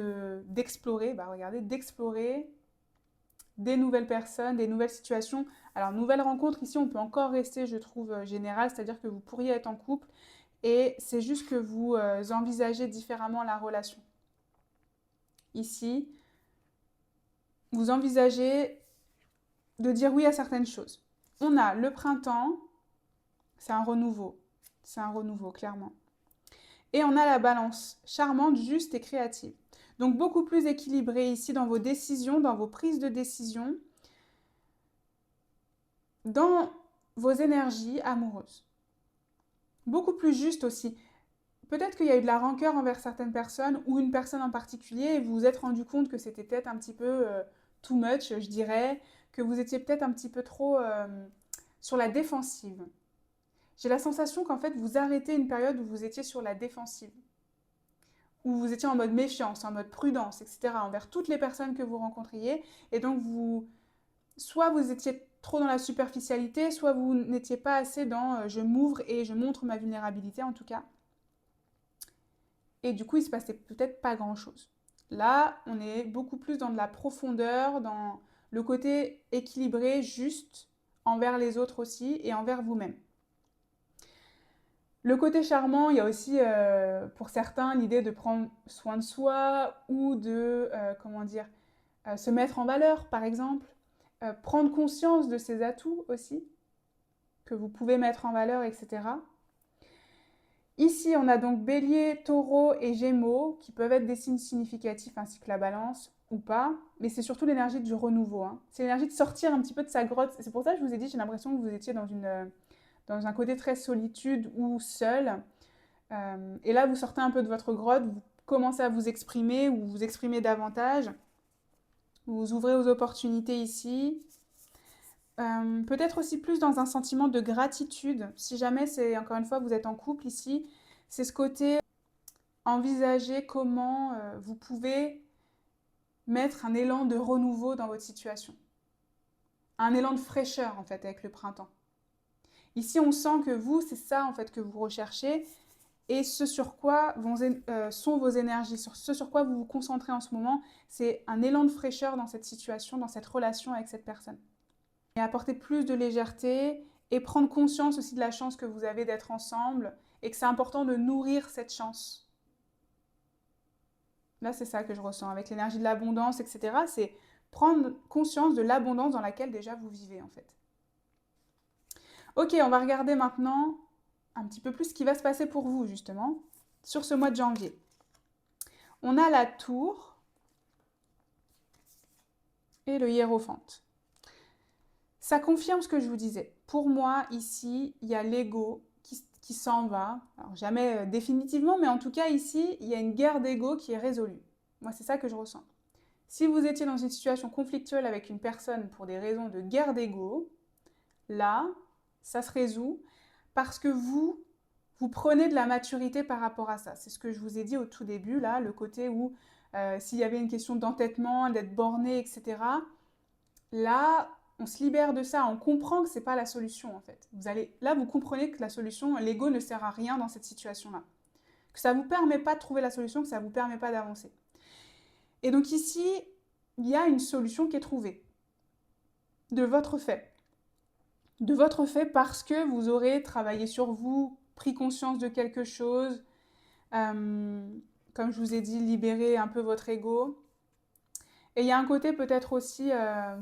d'explorer, regardez, d'explorer des nouvelles personnes, des nouvelles situations. Alors, nouvelles rencontres, ici, on peut encore rester, je trouve, général, c'est-à-dire que vous pourriez être en couple, et c'est juste que vous envisagez différemment la relation. Ici, vous envisagez de dire oui à certaines choses. On a le printemps, c'est un renouveau, clairement. Et on a la balance, charmante, juste et créative. Donc beaucoup plus équilibré ici dans vos décisions, dans vos prises de décision, dans vos énergies amoureuses. Beaucoup plus juste aussi. Peut-être qu'il y a eu de la rancœur envers certaines personnes ou une personne en particulier et vous vous êtes rendu compte que c'était peut-être un petit peu too much, je dirais, que vous étiez peut-être un petit peu trop sur la défensive. J'ai la sensation qu'en fait, vous arrêtez une période où vous étiez sur la défensive, où vous étiez en mode méfiance, en mode prudence, etc., envers toutes les personnes que vous rencontriez. Et donc, soit vous étiez trop dans la superficialité, soit vous n'étiez pas assez dans je m'ouvre et je montre ma vulnérabilité en tout cas. Et du coup, il se passait peut-être pas grand-chose. Là, on est beaucoup plus dans de la profondeur, dans le côté équilibré, juste, envers les autres aussi et envers vous-même. Le côté charmant, il y a aussi pour certains l'idée de prendre soin de soi ou de, se mettre en valeur par exemple. Prendre conscience de ses atouts aussi, que vous pouvez mettre en valeur, etc. Ici, on a donc Bélier, Taureau et Gémeaux, qui peuvent être des signes significatifs ainsi que la Balance, ou pas, mais c'est surtout l'énergie du renouveau. Hein. C'est l'énergie de sortir un petit peu de sa grotte. C'est pour ça que je vous ai dit, j'ai l'impression que vous étiez dans un côté très solitude ou seul. Et là, vous sortez un peu de votre grotte, vous commencez à vous exprimer ou vous exprimer davantage. Vous vous ouvrez aux opportunités ici. Peut-être aussi plus dans un sentiment de gratitude. Si jamais c'est, encore une fois, vous êtes en couple ici, c'est ce côté envisager comment vous pouvez mettre un élan de renouveau dans votre situation. Un élan de fraîcheur, en fait, avec le printemps. Ici, on sent que vous, c'est ça, en fait, que vous recherchez et ce sur quoi sont vos énergies, ce sur quoi vous vous concentrez en ce moment, c'est un élan de fraîcheur dans cette situation, dans cette relation avec cette personne. Et apporter plus de légèreté et prendre conscience aussi de la chance que vous avez d'être ensemble et que c'est important de nourrir cette chance. Là, c'est ça que je ressens avec l'énergie de l'abondance, etc. C'est prendre conscience de l'abondance dans laquelle déjà vous vivez en fait. Ok, on va regarder maintenant un petit peu plus ce qui va se passer pour vous justement sur ce mois de janvier. On a la tour et le hiérophante. Ça confirme ce que je vous disais. Pour moi, ici, il y a l'ego qui s'en va. Alors, jamais définitivement, mais en tout cas, ici, il y a une guerre d'ego qui est résolue. Moi, c'est ça que je ressens. Si vous étiez dans une situation conflictuelle avec une personne pour des raisons de guerre d'ego, là, ça se résout parce que vous prenez de la maturité par rapport à ça. C'est ce que je vous ai dit au tout début, là, le côté où s'il y avait une question d'entêtement, d'être borné, etc., là, on se libère de ça, on comprend que c'est pas la solution en fait. Là, vous comprenez que la solution, l'ego ne sert à rien dans cette situation-là. Que ça vous permet pas de trouver la solution, que ça vous permet pas d'avancer. Et donc ici, il y a une solution qui est trouvée. De votre fait. De votre fait parce que vous aurez travaillé sur vous, pris conscience de quelque chose, comme je vous ai dit, libéré un peu votre ego. Et il y a un côté peut-être aussi,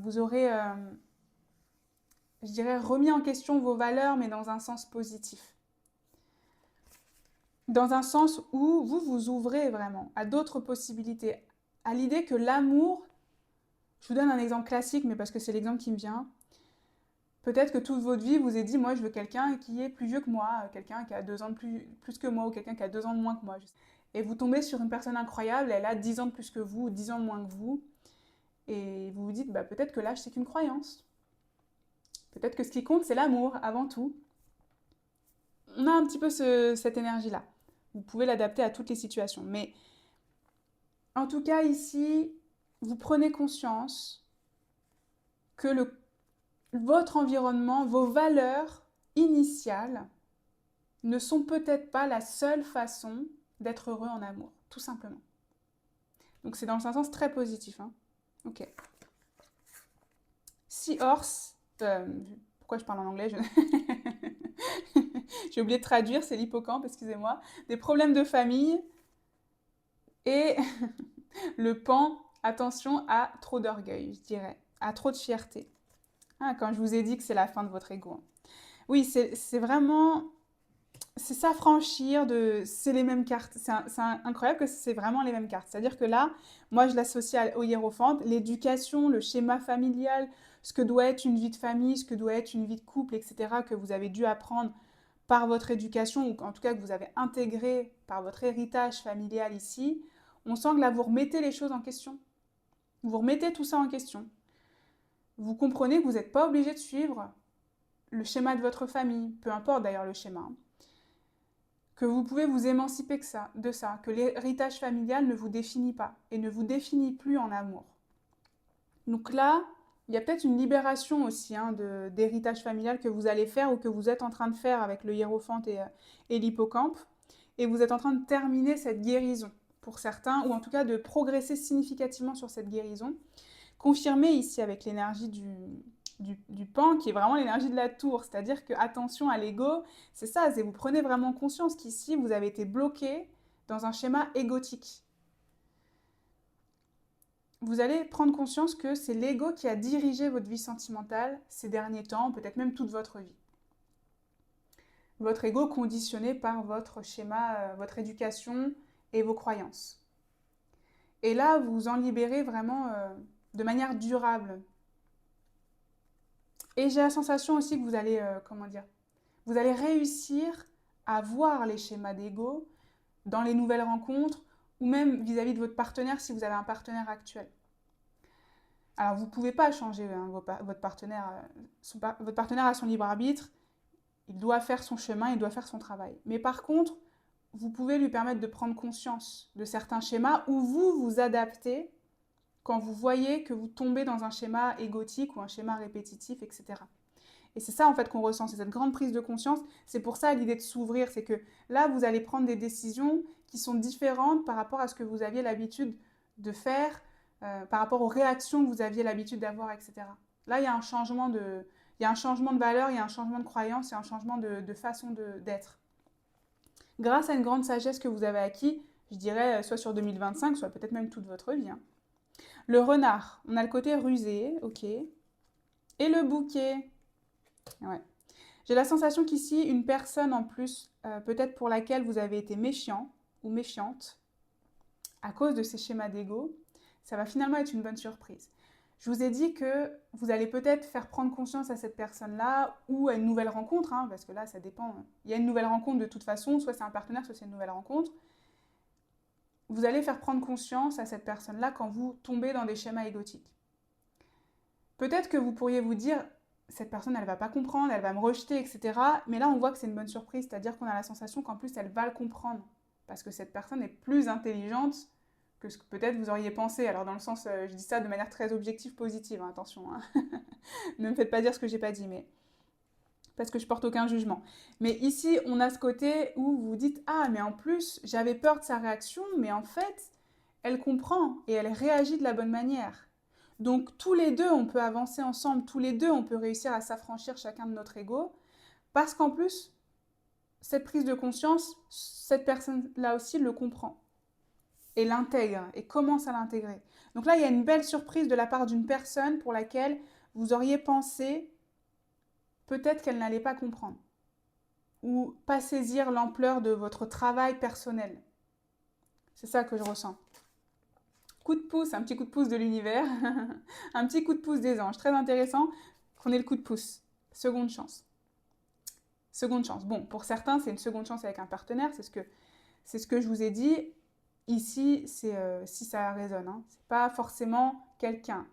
vous aurez je dirais, remis en question vos valeurs, mais dans un sens positif. Dans un sens où vous vous ouvrez vraiment à d'autres possibilités, à l'idée que l'amour, je vous donne un exemple classique, mais parce que c'est l'exemple qui me vient, peut-être que toute votre vie vous avez dit, moi je veux quelqu'un qui est plus vieux que moi, quelqu'un qui a 2 ans de plus que moi, ou quelqu'un qui a 2 ans de moins que moi. Et vous tombez sur une personne incroyable, elle a 10 ans de plus que vous, 10 ans de moins que vous, et vous vous dites, bah, peut-être que l'âge c'est qu'une croyance. Peut-être que ce qui compte, c'est l'amour, avant tout. On a un petit peu cette énergie-là. Vous pouvez l'adapter à toutes les situations. Mais en tout cas, ici, vous prenez conscience que votre environnement, vos valeurs initiales ne sont peut-être pas la seule façon d'être heureux en amour, tout simplement. Donc c'est dans un sens très positif. Hein. Ok. Seahorse, pourquoi je parle en anglais J'ai oublié de traduire, c'est l'hippocampe, excusez-moi. Des problèmes de famille et le pan, attention à trop d'orgueil, je dirais, à trop de fierté. Ah, quand je vous ai dit que c'est la fin de votre ego. Oui, c'est vraiment, c'est s'affranchir de, c'est les mêmes cartes. C'est incroyable que c'est vraiment les mêmes cartes. C'est-à-dire que là, moi je l'associe au hiérophante, l'éducation, le schéma familial, ce que doit être une vie de famille, ce que doit être une vie de couple, etc., que vous avez dû apprendre par votre éducation, ou en tout cas que vous avez intégré par votre héritage familial ici, on sent que là vous remettez les choses en question. Vous remettez tout ça en question. Vous comprenez que vous n'êtes pas obligé de suivre le schéma de votre famille, peu importe d'ailleurs le schéma, hein. Que vous pouvez vous émanciper de ça, que l'héritage familial ne vous définit pas et ne vous définit plus en amour. Donc là, il y a peut-être une libération aussi hein, d'héritage familial que vous allez faire ou que vous êtes en train de faire avec le hiérophante et l'hippocampe. Et vous êtes en train de terminer cette guérison pour certains, ou en tout cas de progresser significativement sur cette guérison. Confirmé ici avec l'énergie du pan, qui est vraiment l'énergie de la tour. C'est-à-dire que, attention à l'ego, c'est ça, c'est vous prenez vraiment conscience qu'ici, vous avez été bloqué dans un schéma égotique. Vous allez prendre conscience que c'est l'ego qui a dirigé votre vie sentimentale ces derniers temps, peut-être même toute votre vie. Votre ego conditionné par votre schéma, votre éducation et vos croyances. Et là, vous vous en libérez vraiment de manière durable. Et j'ai la sensation aussi que vous allez, vous allez réussir à voir les schémas d'ego dans les nouvelles rencontres ou même vis-à-vis de votre partenaire si vous avez un partenaire actuel. Alors, vous ne pouvez pas changer hein, votre partenaire. Votre partenaire a son libre arbitre, il doit faire son chemin, il doit faire son travail. Mais par contre, vous pouvez lui permettre de prendre conscience de certains schémas où vous vous adaptez quand vous voyez que vous tombez dans un schéma égotique ou un schéma répétitif, etc. Et c'est ça en fait qu'on ressent, c'est cette grande prise de conscience. C'est pour ça l'idée de s'ouvrir, c'est que là, vous allez prendre des décisions qui sont différentes par rapport à ce que vous aviez l'habitude de faire, par rapport aux réactions que vous aviez l'habitude d'avoir, etc. Là, il y a un changement de valeur, il y a un changement de croyance, il y a un changement de façon d'être. Grâce à une grande sagesse que vous avez acquis, je dirais soit sur 2025, soit peut-être même toute votre vie. Hein. Le renard, on a le côté rusé, ok. Et le bouquet. Ouais. J'ai la sensation qu'ici, une personne en plus, peut-être pour laquelle vous avez été méfiant ou méfiante, à cause de ces schémas d'ego, ça va finalement être une bonne surprise. Je vous ai dit que vous allez peut-être faire prendre conscience à cette personne-là ou à une nouvelle rencontre, hein, parce que là, ça dépend. Il y a une nouvelle rencontre de toute façon, soit c'est un partenaire, soit c'est une nouvelle rencontre. Vous allez faire prendre conscience à cette personne-là quand vous tombez dans des schémas égotiques. Peut-être que vous pourriez vous dire, cette personne, elle ne va pas comprendre, elle va me rejeter, etc. Mais là, on voit que c'est une bonne surprise, c'est-à-dire qu'on a la sensation qu'en plus, elle va le comprendre. Parce que cette personne est plus intelligente que ce que peut-être vous auriez pensé. Alors dans le sens, je dis ça de manière très objective, positive, hein, attention. Hein. Ne me faites pas dire ce que j'ai pas dit, mais parce que je porte aucun jugement. Mais ici, on a ce côté où vous vous dites, ah, mais en plus, j'avais peur de sa réaction, mais en fait, elle comprend et elle réagit de la bonne manière. Donc tous les deux, on peut avancer ensemble, tous les deux, on peut réussir à s'affranchir chacun de notre ego, parce qu'en plus, cette prise de conscience, cette personne-là aussi le comprend et l'intègre et commence à l'intégrer. Donc là, il y a une belle surprise de la part d'une personne pour laquelle vous auriez pensé peut-être qu'elle n'allait pas comprendre ou pas saisir l'ampleur de votre travail personnel. C'est ça que je ressens. Coup de pouce, un petit coup de pouce de l'univers, un petit coup de pouce des anges. Très intéressant qu'on ait le coup de pouce. Seconde chance. Seconde chance. Bon, pour certains, c'est une seconde chance avec un partenaire, c'est ce que je vous ai dit. Ici, c'est si ça résonne. Hein. C'est pas forcément quelqu'un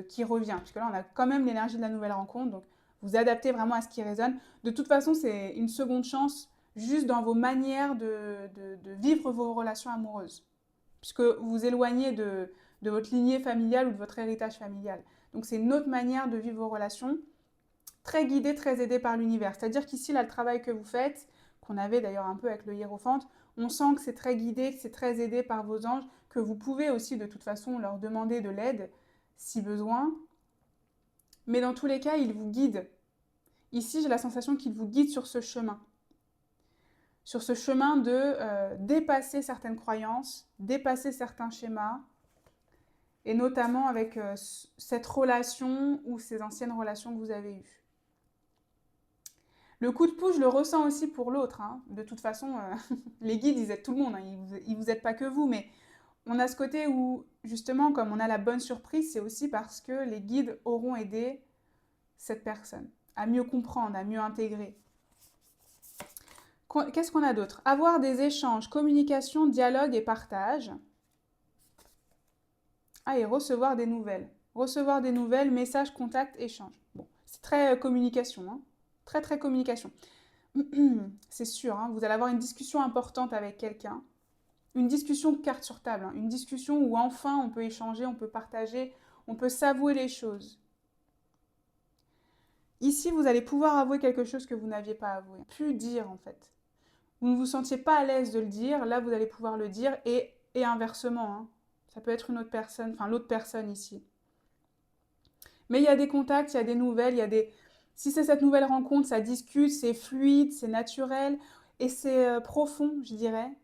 qui revient, puisque là, on a quand même l'énergie de la nouvelle rencontre, donc vous adaptez vraiment à ce qui résonne. De toute façon, c'est une seconde chance juste dans vos manières de vivre vos relations amoureuses, puisque vous vous éloignez de votre lignée familiale ou de votre héritage familial. Donc c'est une autre manière de vivre vos relations, très guidée, très aidée par l'univers. C'est-à-dire qu'ici, là, le travail que vous faites, qu'on avait d'ailleurs un peu avec le hiérophante, on sent que c'est très guidé, que c'est très aidé par vos anges, que vous pouvez aussi de toute façon leur demander de l'aide si besoin. Mais dans tous les cas, ils vous guident. Ici, j'ai la sensation qu'ils vous guident sur ce chemin. Sur ce chemin de dépasser certaines croyances, dépasser certains schémas, et notamment avec cette relation ou ces anciennes relations que vous avez eues. Le coup de pouce, je le ressens aussi pour l'autre. Hein. De toute façon, les guides, ils aident tout le monde. Hein. Ils vous aident pas que vous, mais on a ce côté où, justement, comme on a la bonne surprise, c'est aussi parce que les guides auront aidé cette personne à mieux comprendre, à mieux intégrer. Qu'est-ce qu'on a d'autre? Avoir des échanges, communication, dialogue et partage. Ah, et recevoir des nouvelles. Recevoir des nouvelles, messages, contacts, échanges. Bon, c'est très communication, hein. Très, très communication. C'est sûr, hein, vous allez avoir une discussion importante avec quelqu'un. Une discussion carte sur table, hein, une discussion où enfin on peut échanger, on peut partager, on peut s'avouer les choses. Ici, vous allez pouvoir avouer quelque chose que vous n'aviez pas avoué, pu dire en fait. Vous ne vous sentiez pas à l'aise de le dire, là vous allez pouvoir le dire et inversement. Hein. Ça peut être une autre personne, enfin l'autre personne ici. Mais il y a des contacts, il y a des nouvelles, il y a des... Si c'est cette nouvelle rencontre, ça discute, c'est fluide, c'est naturel et c'est profond, je dirais.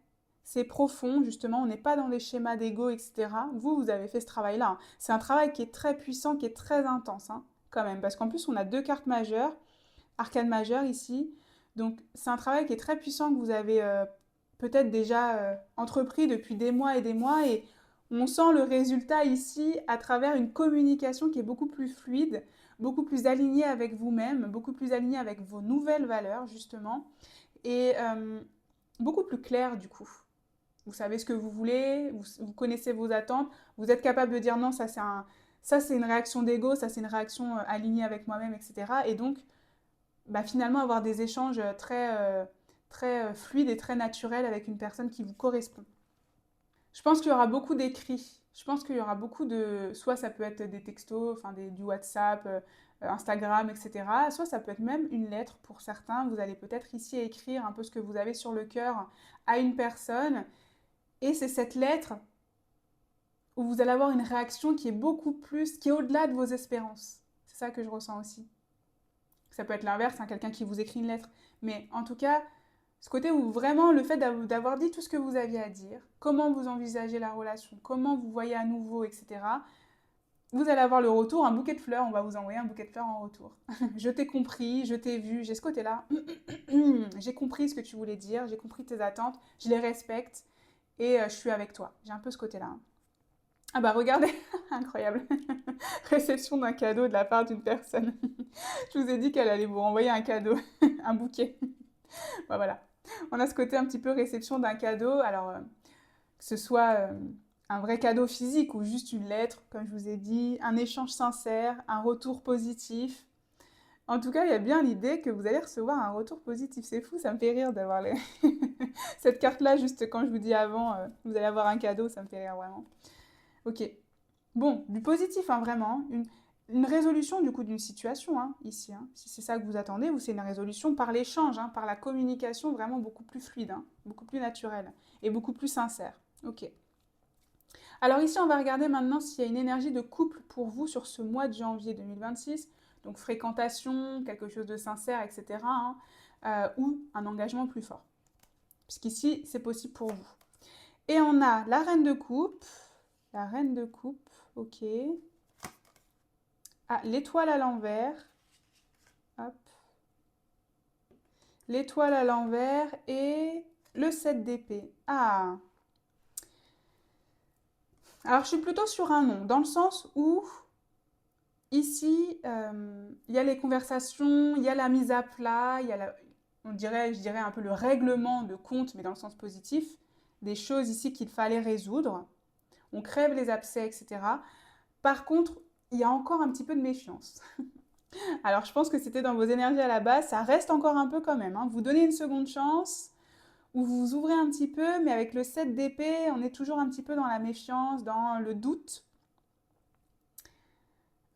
C'est profond, justement, on n'est pas dans des schémas d'ego, etc. Vous avez fait ce travail-là. Hein. C'est un travail qui est très puissant, qui est très intense, hein, quand même. Parce qu'en plus, on a 2 cartes majeures, arcane majeure ici. Donc, c'est un travail qui est très puissant que vous avez peut-être déjà entrepris depuis des mois. Et on sent le résultat ici à travers une communication qui est beaucoup plus fluide, beaucoup plus alignée avec vous-même, beaucoup plus alignée avec vos nouvelles valeurs, justement. Et beaucoup plus claire, du coup. Vous savez ce que vous voulez, vous connaissez vos attentes, vous êtes capable de dire non, ça c'est une réaction d'ego, ça c'est une réaction alignée avec moi-même, etc. Et donc, bah, finalement, avoir des échanges très fluides et très naturels avec une personne qui vous correspond. Je pense qu'il y aura beaucoup d'écrits. Je pense qu'il y aura beaucoup de... Soit ça peut être des textos, enfin du WhatsApp, Instagram, etc. Soit ça peut être même une lettre pour certains. Vous allez peut-être ici écrire un peu ce que vous avez sur le cœur à une personne. Et c'est cette lettre où vous allez avoir une réaction qui est beaucoup plus, qui est au-delà de vos espérances. C'est ça que je ressens aussi. Ça peut être l'inverse, hein, quelqu'un qui vous écrit une lettre. Mais en tout cas, ce côté où vraiment le fait d'avoir dit tout ce que vous aviez à dire, comment vous envisagez la relation, comment vous voyez à nouveau, etc., vous allez avoir le retour, un bouquet de fleurs, on va vous envoyer un bouquet de fleurs en retour. Je t'ai compris, je t'ai vu, j'ai ce côté-là. J'ai compris ce que tu voulais dire, j'ai compris tes attentes, je les respecte et je suis avec toi. J'ai un peu ce côté-là. Hein. Ah bah regardez, incroyable. Réception d'un cadeau de la part d'une personne. Je vous ai dit qu'elle allait vous renvoyer un cadeau, un bouquet. Bah voilà. On a ce côté un petit peu réception d'un cadeau, alors que ce soit un vrai cadeau physique ou juste une lettre, comme je vous ai dit, un échange sincère, un retour positif. En tout cas, il y a bien l'idée que vous allez recevoir un retour positif. C'est fou, ça me fait rire d'avoir cette carte-là, juste quand je vous dis avant, vous allez avoir un cadeau, ça me fait rire vraiment. Ok. Bon, du positif, hein, vraiment. Une résolution du coup d'une situation, hein, ici. Hein. Si c'est ça que vous attendez, ou c'est une résolution par l'échange, hein, par la communication vraiment beaucoup plus fluide, hein, beaucoup plus naturelle et beaucoup plus sincère. Ok. Alors ici, on va regarder maintenant s'il y a une énergie de couple pour vous sur ce mois de janvier 2026. Donc fréquentation, quelque chose de sincère, etc. Hein, ou un engagement plus fort. Puisqu'ici, c'est possible pour vous. Et on a la reine de coupe. La reine de coupe, ok. Ah, l'étoile à l'envers. Hop. L'étoile à l'envers et le 7 d'épée. Ah. Alors, je suis plutôt sur un non, dans le sens où, ici, il y a les conversations, il y a la mise à plat, il y a je dirais un peu le règlement de compte, mais dans le sens positif, des choses ici qu'il fallait résoudre. On crève les abcès, etc. Par contre, il y a encore un petit peu de méfiance. Alors, je pense que c'était dans vos énergies à la base, ça reste encore un peu quand même. Hein. Vous donnez une seconde chance, ou vous vous ouvrez un petit peu, mais avec le 7 d'épée, on est toujours un petit peu dans la méfiance, dans le doute.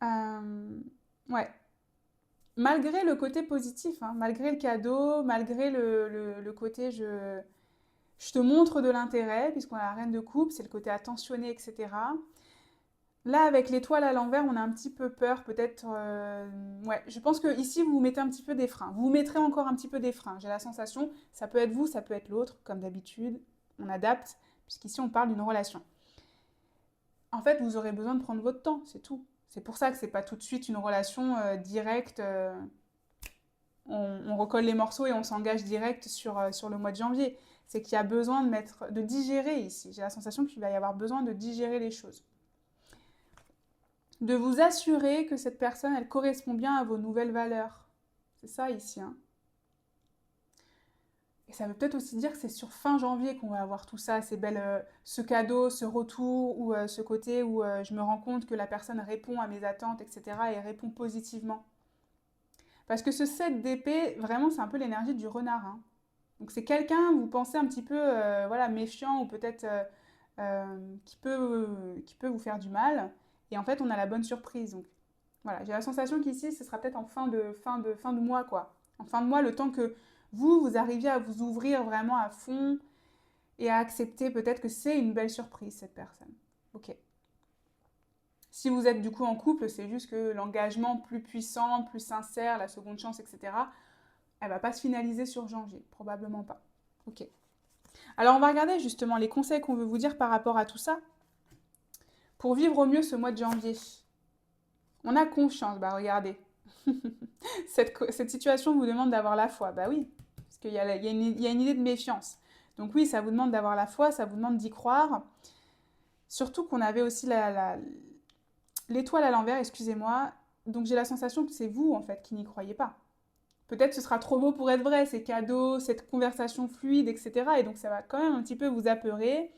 Ouais. Malgré le côté positif, hein, malgré le cadeau, malgré le côté je te montre de l'intérêt, puisqu'on a la reine de coupe, c'est le côté attentionné, etc. Là, avec l'étoile à l'envers, on a un petit peu peur, peut-être. Ouais, je pense que ici vous mettez un petit peu des freins. Vous mettrez encore un petit peu des freins. J'ai la sensation, ça peut être vous, ça peut être l'autre, comme d'habitude. On adapte, puisqu'ici on parle d'une relation. En fait, vous aurez besoin de prendre votre temps, c'est tout. C'est pour ça que c'est pas tout de suite une relation directe. On recolle les morceaux et on s'engage direct sur le mois de janvier. C'est qu'il y a besoin de digérer ici. J'ai la sensation qu'il va y avoir besoin de digérer les choses. De vous assurer que cette personne, elle correspond bien à vos nouvelles valeurs. C'est ça ici. Hein. Et ça veut peut-être aussi dire que c'est sur fin janvier qu'on va avoir tout ça, ce cadeau, ce retour, ou ce côté où je me rends compte que la personne répond à mes attentes, etc. et répond positivement. Parce que ce 7 d'épée, vraiment, c'est un peu l'énergie du renard, hein. Donc c'est quelqu'un, vous pensez un petit peu voilà, méfiant ou peut-être qui peut vous faire du mal. Et en fait, on a la bonne surprise. Donc voilà, j'ai la sensation qu'ici, ce sera peut-être en fin de mois, quoi. En fin de mois, le temps que vous arriviez à vous ouvrir vraiment à fond et à accepter peut-être que c'est une belle surprise, cette personne. Ok. Si vous êtes du coup en couple, c'est juste que l'engagement plus puissant, plus sincère, la seconde chance, etc., elle va pas se finaliser sur janvier. Probablement pas. Ok. Alors on va regarder justement les conseils qu'on veut vous dire par rapport à tout ça pour vivre au mieux ce mois de janvier. On a confiance, bah regardez. Cette situation vous demande d'avoir la foi, bah oui, parce qu'il y a, il y a une idée de méfiance. Donc oui, ça vous demande d'avoir la foi, ça vous demande d'y croire. Surtout qu'on avait aussi l'étoile à l'envers, excusez-moi. Donc j'ai la sensation que c'est vous en fait qui n'y croyez pas. Peut-être ce sera trop beau pour être vrai, ces cadeaux, cette conversation fluide, etc. Et donc ça va quand même un petit peu vous apeurer.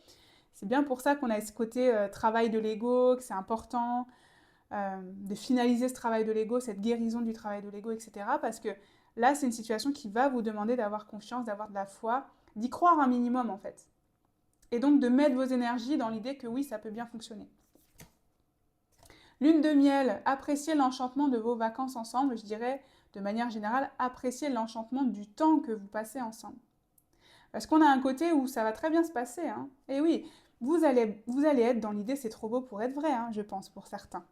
C'est bien pour ça qu'on a ce côté travail de l'ego, que c'est important de finaliser ce travail de l'ego, cette guérison du travail de l'ego, etc. Parce que là, c'est une situation qui va vous demander d'avoir confiance, d'avoir de la foi, d'y croire un minimum en fait. Et donc de mettre vos énergies dans l'idée que oui, ça peut bien fonctionner. Lune de miel, appréciez l'enchantement de vos vacances ensemble, je dirais de manière générale, appréciez l'enchantement du temps que vous passez ensemble. Parce qu'on a un côté où ça va très bien se passer, hein. Et oui, vous allez être dans l'idée c'est trop beau pour être vrai, hein, je pense, pour certains.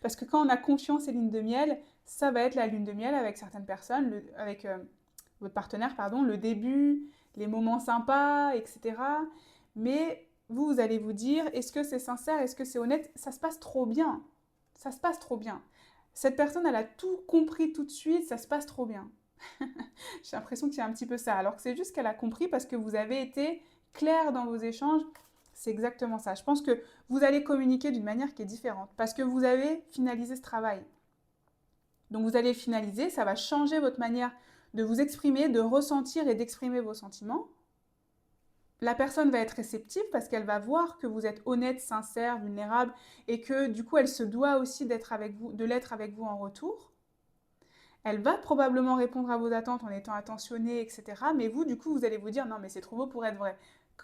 Parce que quand on a confiance et lune de miel, ça va être la lune de miel avec certaines personnes, avec votre partenaire, pardon, le début, les moments sympas, etc. Mais vous allez vous dire, est-ce que c'est sincère, est-ce que c'est honnête? Ça se passe trop bien. Ça se passe trop bien. Cette personne, elle a tout compris tout de suite, ça se passe trop bien. J'ai l'impression qu'il y a un petit peu ça. Alors que c'est juste qu'elle a compris parce que vous avez été clair dans vos échanges. C'est exactement ça. Je pense que vous allez communiquer d'une manière qui est différente parce que vous avez finalisé ce travail. Donc vous allez finaliser, ça va changer votre manière de vous exprimer, de ressentir et d'exprimer vos sentiments. La personne va être réceptive parce qu'elle va voir que vous êtes honnête, sincère, vulnérable et que du coup elle se doit aussi d'être avec vous, de l'être avec vous en retour. Elle va probablement répondre à vos attentes en étant attentionnée, etc. Mais vous, du coup, vous allez vous dire non, mais c'est trop beau pour être vrai.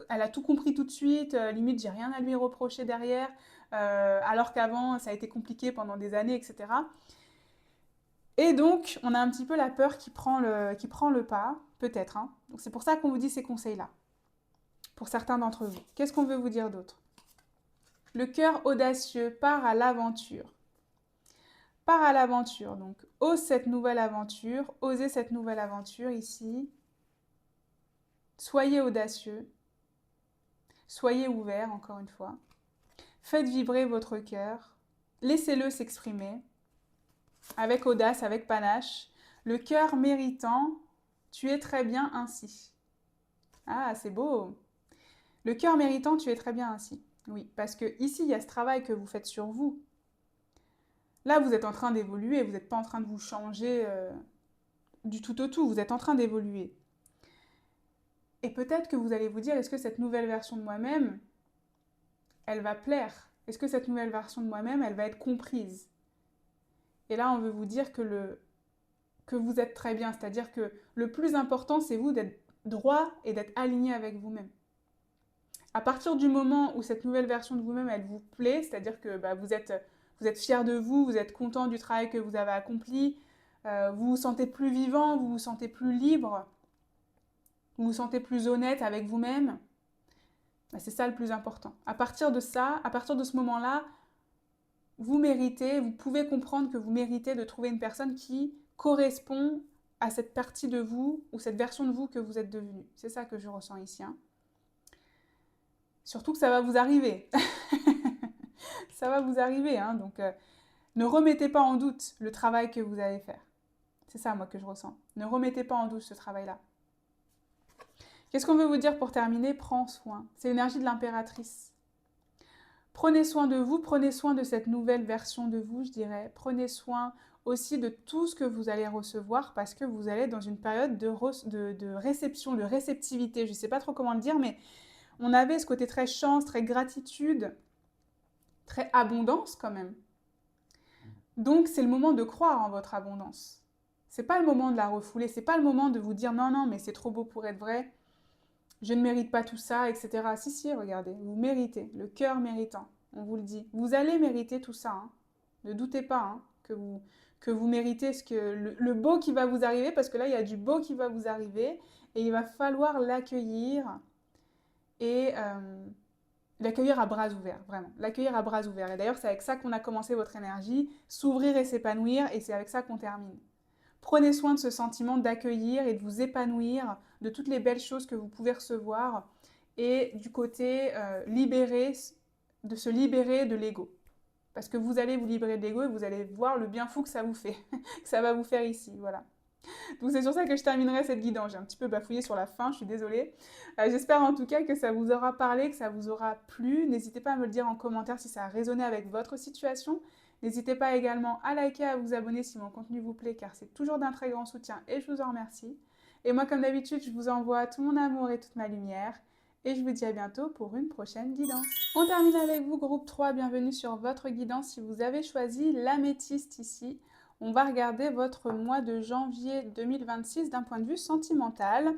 Elle a tout compris tout de suite, limite, j'ai rien à lui reprocher derrière, alors qu'avant, ça a été compliqué pendant des années, etc. Et donc, on a un petit peu la peur qui prend le pas, peut-être, hein. Donc, c'est pour ça qu'on vous dit ces conseils-là, pour certains d'entre vous. Qu'est-ce qu'on veut vous dire d'autre? Le cœur audacieux part à l'aventure. Part à l'aventure. Donc, osez cette nouvelle aventure ici. Soyez audacieux. Soyez ouvert, encore une fois. Faites vibrer votre cœur. Laissez-le s'exprimer. Avec audace, avec panache. Le cœur méritant, tu es très bien ainsi. Ah, c'est beau. Le cœur méritant, tu es très bien ainsi. Oui, parce que ici, il y a ce travail que vous faites sur vous. Là, vous êtes en train d'évoluer, vous n'êtes pas en train de vous changer du tout au tout, vous êtes en train d'évoluer. Et peut-être que vous allez vous dire, est-ce que cette nouvelle version de moi-même, elle va plaire? Est-ce que cette nouvelle version de moi-même, elle va être comprise? Et là, on veut vous dire que vous êtes très bien, c'est-à-dire que le plus important, c'est vous d'être droit et d'être aligné avec vous-même. À partir du moment où cette nouvelle version de vous-même, elle vous plaît, c'est-à-dire que bah, vous êtes fier de vous, vous êtes content du travail que vous avez accompli, vous vous sentez plus vivant, vous vous sentez plus libre, vous vous sentez plus honnête avec vous-même, bah, c'est ça le plus important. À partir de ça, à partir de ce moment-là, vous méritez, vous pouvez comprendre que vous méritez de trouver une personne qui correspond à cette partie de vous ou cette version de vous que vous êtes devenu. C'est ça que je ressens ici, hein. Surtout que ça va vous arriver. Ça va vous arriver, hein, donc ne remettez pas en doute le travail que vous allez faire. C'est ça, moi, que je ressens. Ne remettez pas en doute ce travail-là. Qu'est-ce qu'on veut vous dire pour terminer? Prends soin. C'est l'énergie de l'impératrice. Prenez soin de vous, prenez soin de cette nouvelle version de vous, je dirais. Prenez soin aussi de tout ce que vous allez recevoir parce que vous allez être dans une période de réception, de réceptivité. Je ne sais pas trop comment le dire, mais on avait ce côté très chance, très gratitude, très abondance quand même. Donc c'est le moment de croire en votre abondance. C'est pas le moment de la refouler, c'est pas le moment de vous dire non, non, mais c'est trop beau pour être vrai, je ne mérite pas tout ça, etc. Si, si, regardez, vous méritez, le cœur méritant, on vous le dit. Vous allez mériter tout ça, hein. Ne doutez pas hein, que vous méritez le beau qui va vous arriver, parce que là, il y a du beau qui va vous arriver, et il va falloir l'accueillir, et l'accueillir à bras ouverts, vraiment. L'accueillir à bras ouverts. Et d'ailleurs, c'est avec ça qu'on a commencé votre énergie, s'ouvrir et s'épanouir, et c'est avec ça qu'on termine. Prenez soin de ce sentiment d'accueillir et de vous épanouir, de toutes les belles choses que vous pouvez recevoir, et du côté de se libérer de l'ego. Parce que vous allez vous libérer de l'ego et vous allez voir le bien fou que ça vous fait, que ça va vous faire ici, voilà. Donc c'est sur ça que je terminerai cette guidance. J'ai un petit peu bafouillé sur la fin, je suis désolée. J'espère en tout cas que ça vous aura parlé, que ça vous aura plu. N'hésitez pas à me le dire en commentaire si ça a résonné avec votre situation. N'hésitez pas également à liker, à vous abonner si mon contenu vous plaît, car c'est toujours d'un très grand soutien et je vous en remercie. Et moi, comme d'habitude, je vous envoie tout mon amour et toute ma lumière. Et je vous dis à bientôt pour une prochaine guidance. On termine avec vous, groupe 3. Bienvenue sur votre guidance. Si vous avez choisi l'améthyste ici, on va regarder votre mois de janvier 2026 d'un point de vue sentimental.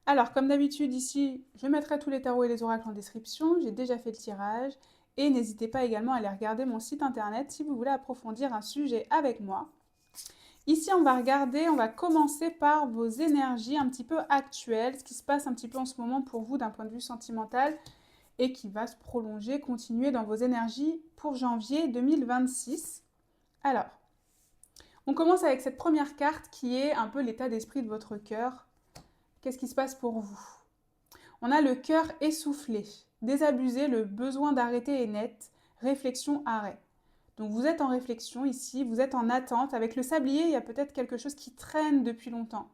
Alors, comme d'habitude ici, je mettrai tous les tarots et les oracles en description. J'ai déjà fait le tirage. Et n'hésitez pas également à aller regarder mon site internet si vous voulez approfondir un sujet avec moi. Ici, on va commencer par vos énergies un petit peu actuelles, ce qui se passe un petit peu en ce moment pour vous d'un point de vue sentimental et qui va se prolonger, continuer dans vos énergies pour janvier 2026. Alors, on commence avec cette première carte qui est un peu l'état d'esprit de votre cœur. Qu'est-ce qui se passe pour vous? On a le cœur essoufflé, désabusé, le besoin d'arrêter est net, réflexion, arrêt. Donc vous êtes en réflexion ici, vous êtes en attente. Avec le sablier, il y a peut-être quelque chose qui traîne depuis longtemps.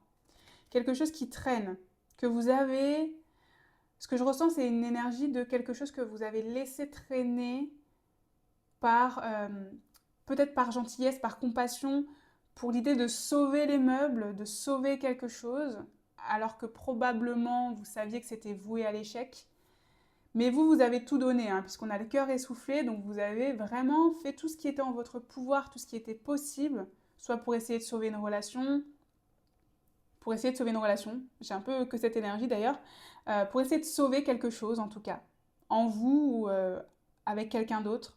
Quelque chose qui traîne, que vous avez... Ce que je ressens, c'est une énergie de quelque chose que vous avez laissé traîner par... peut-être par gentillesse, par compassion, pour l'idée de sauver les meubles, de sauver quelque chose, alors que probablement vous saviez que c'était voué à l'échec. Mais vous avez tout donné, hein, puisqu'on a le cœur essoufflé, donc vous avez vraiment fait tout ce qui était en votre pouvoir, tout ce qui était possible, soit pour essayer de sauver une relation, j'ai un peu que cette énergie d'ailleurs, pour essayer de sauver quelque chose en tout cas, en vous ou avec quelqu'un d'autre.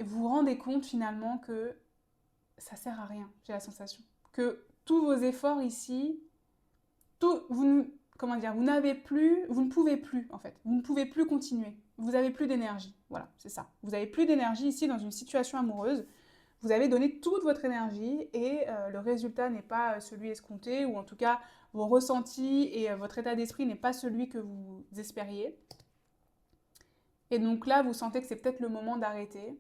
Vous vous rendez compte finalement que ça sert à rien, j'ai la sensation. Que tous vos efforts ici, comment dire, vous ne pouvez plus en fait, vous ne pouvez plus continuer. Vous n'avez plus d'énergie, voilà, c'est ça. Vous n'avez plus d'énergie ici dans une situation amoureuse. Vous avez donné toute votre énergie et le résultat n'est pas celui escompté, ou en tout cas vos ressentis et votre état d'esprit n'est pas celui que vous espériez. Et donc là, vous sentez que c'est peut-être le moment d'arrêter.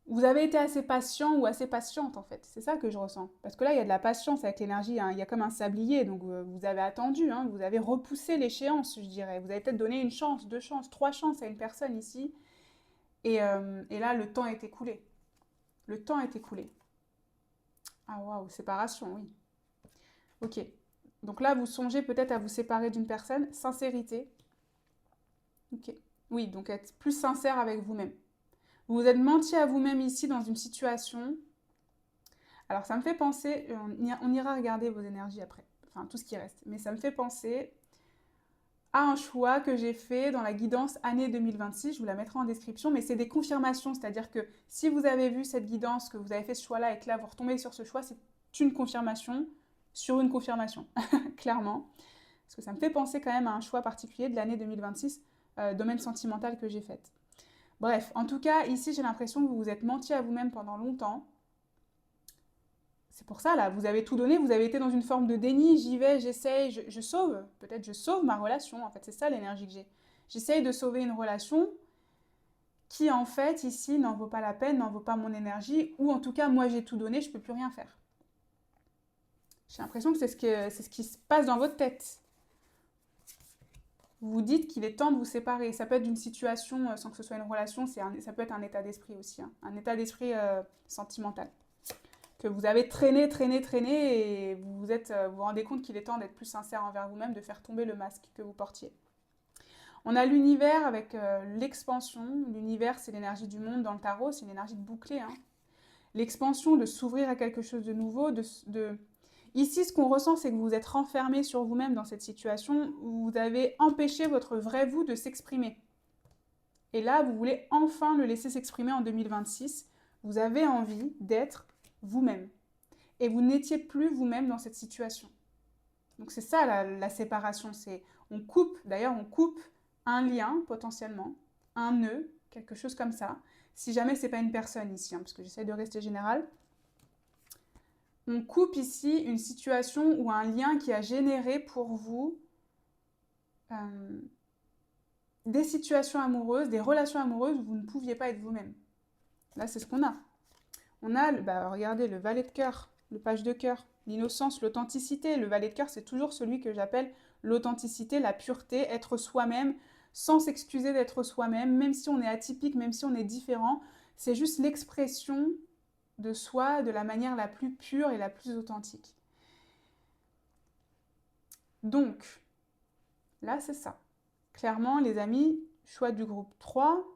Vous avez été assez patient ou assez patiente en fait, c'est ça que je ressens. Parce que là, il y a de la patience avec l'énergie, hein. Il y a comme un sablier, donc vous avez attendu, hein. Vous avez repoussé l'échéance, je dirais. Vous avez peut-être donné une chance, 2 chances, 3 chances à une personne ici. Et là, le temps est écoulé. Le temps est écoulé. Ah waouh, séparation, oui. Ok. Donc là, vous songez peut-être à vous séparer d'une personne. Sincérité. Ok. Oui, donc être plus sincère avec vous-même. Vous vous êtes menti à vous-même ici dans une situation. Alors ça me fait penser, on ira regarder vos énergies après, enfin tout ce qui reste. Mais ça me fait penser à un choix que j'ai fait dans la guidance année 2026. Je vous la mettrai en description, mais c'est des confirmations. C'est-à-dire que si vous avez vu cette guidance, que vous avez fait ce choix-là et que là vous retombez sur ce choix, c'est une confirmation sur une confirmation, clairement. Parce que ça me fait penser quand même à un choix particulier de l'année 2026, domaine sentimental que j'ai fait. Bref, en tout cas, ici j'ai l'impression que vous vous êtes menti à vous-même pendant longtemps. C'est pour ça, là, vous avez tout donné, vous avez été dans une forme de déni, j'y vais, j'essaye, je sauve, peut-être je sauve ma relation, en fait, c'est ça l'énergie que j'ai. J'essaye de sauver une relation qui, en fait, ici, n'en vaut pas la peine, n'en vaut pas mon énergie, ou en tout cas, moi, j'ai tout donné, je ne peux plus rien faire. J'ai l'impression que c'est ce qui se passe dans votre tête. vous vous dites qu'il est temps de vous séparer. Ça peut être d'une situation, sans que ce soit une relation, ça peut être un état d'esprit aussi, hein, un état d'esprit sentimental. Que vous avez traîné, traîné, traîné, et vous vous rendez compte qu'il est temps d'être plus sincère envers vous-même, de faire tomber le masque que vous portiez. On a l'univers avec l'expansion. L'univers, c'est l'énergie du monde dans le tarot, c'est une énergie de bouclier, hein. L'expansion, de s'ouvrir à quelque chose de nouveau. Ici, ce qu'on ressent, c'est que vous êtes renfermé sur vous-même dans cette situation où vous avez empêché votre vrai vous de s'exprimer. Et là, vous voulez enfin le laisser s'exprimer en 2026. Vous avez envie d'être vous-même. Et vous n'étiez plus vous-même dans cette situation. Donc c'est ça la séparation. On coupe un lien potentiellement, un nœud, quelque chose comme ça. Si jamais c'est pas une personne ici, hein, parce que j'essaie de rester général. On coupe ici une situation ou un lien qui a généré pour vous des situations amoureuses, des relations amoureuses où vous ne pouviez pas être vous-même. Là, c'est ce qu'on a. On a, regardez, le valet de cœur, le page de cœur, l'innocence, l'authenticité. Le valet de cœur, c'est toujours celui que j'appelle l'authenticité, la pureté, être soi-même, sans s'excuser d'être soi-même, même si on est atypique, même si on est différent. C'est juste l'expression de soi de la manière la plus pure et la plus authentique. Donc, là, c'est ça. Clairement, les amis, choix du groupe 3,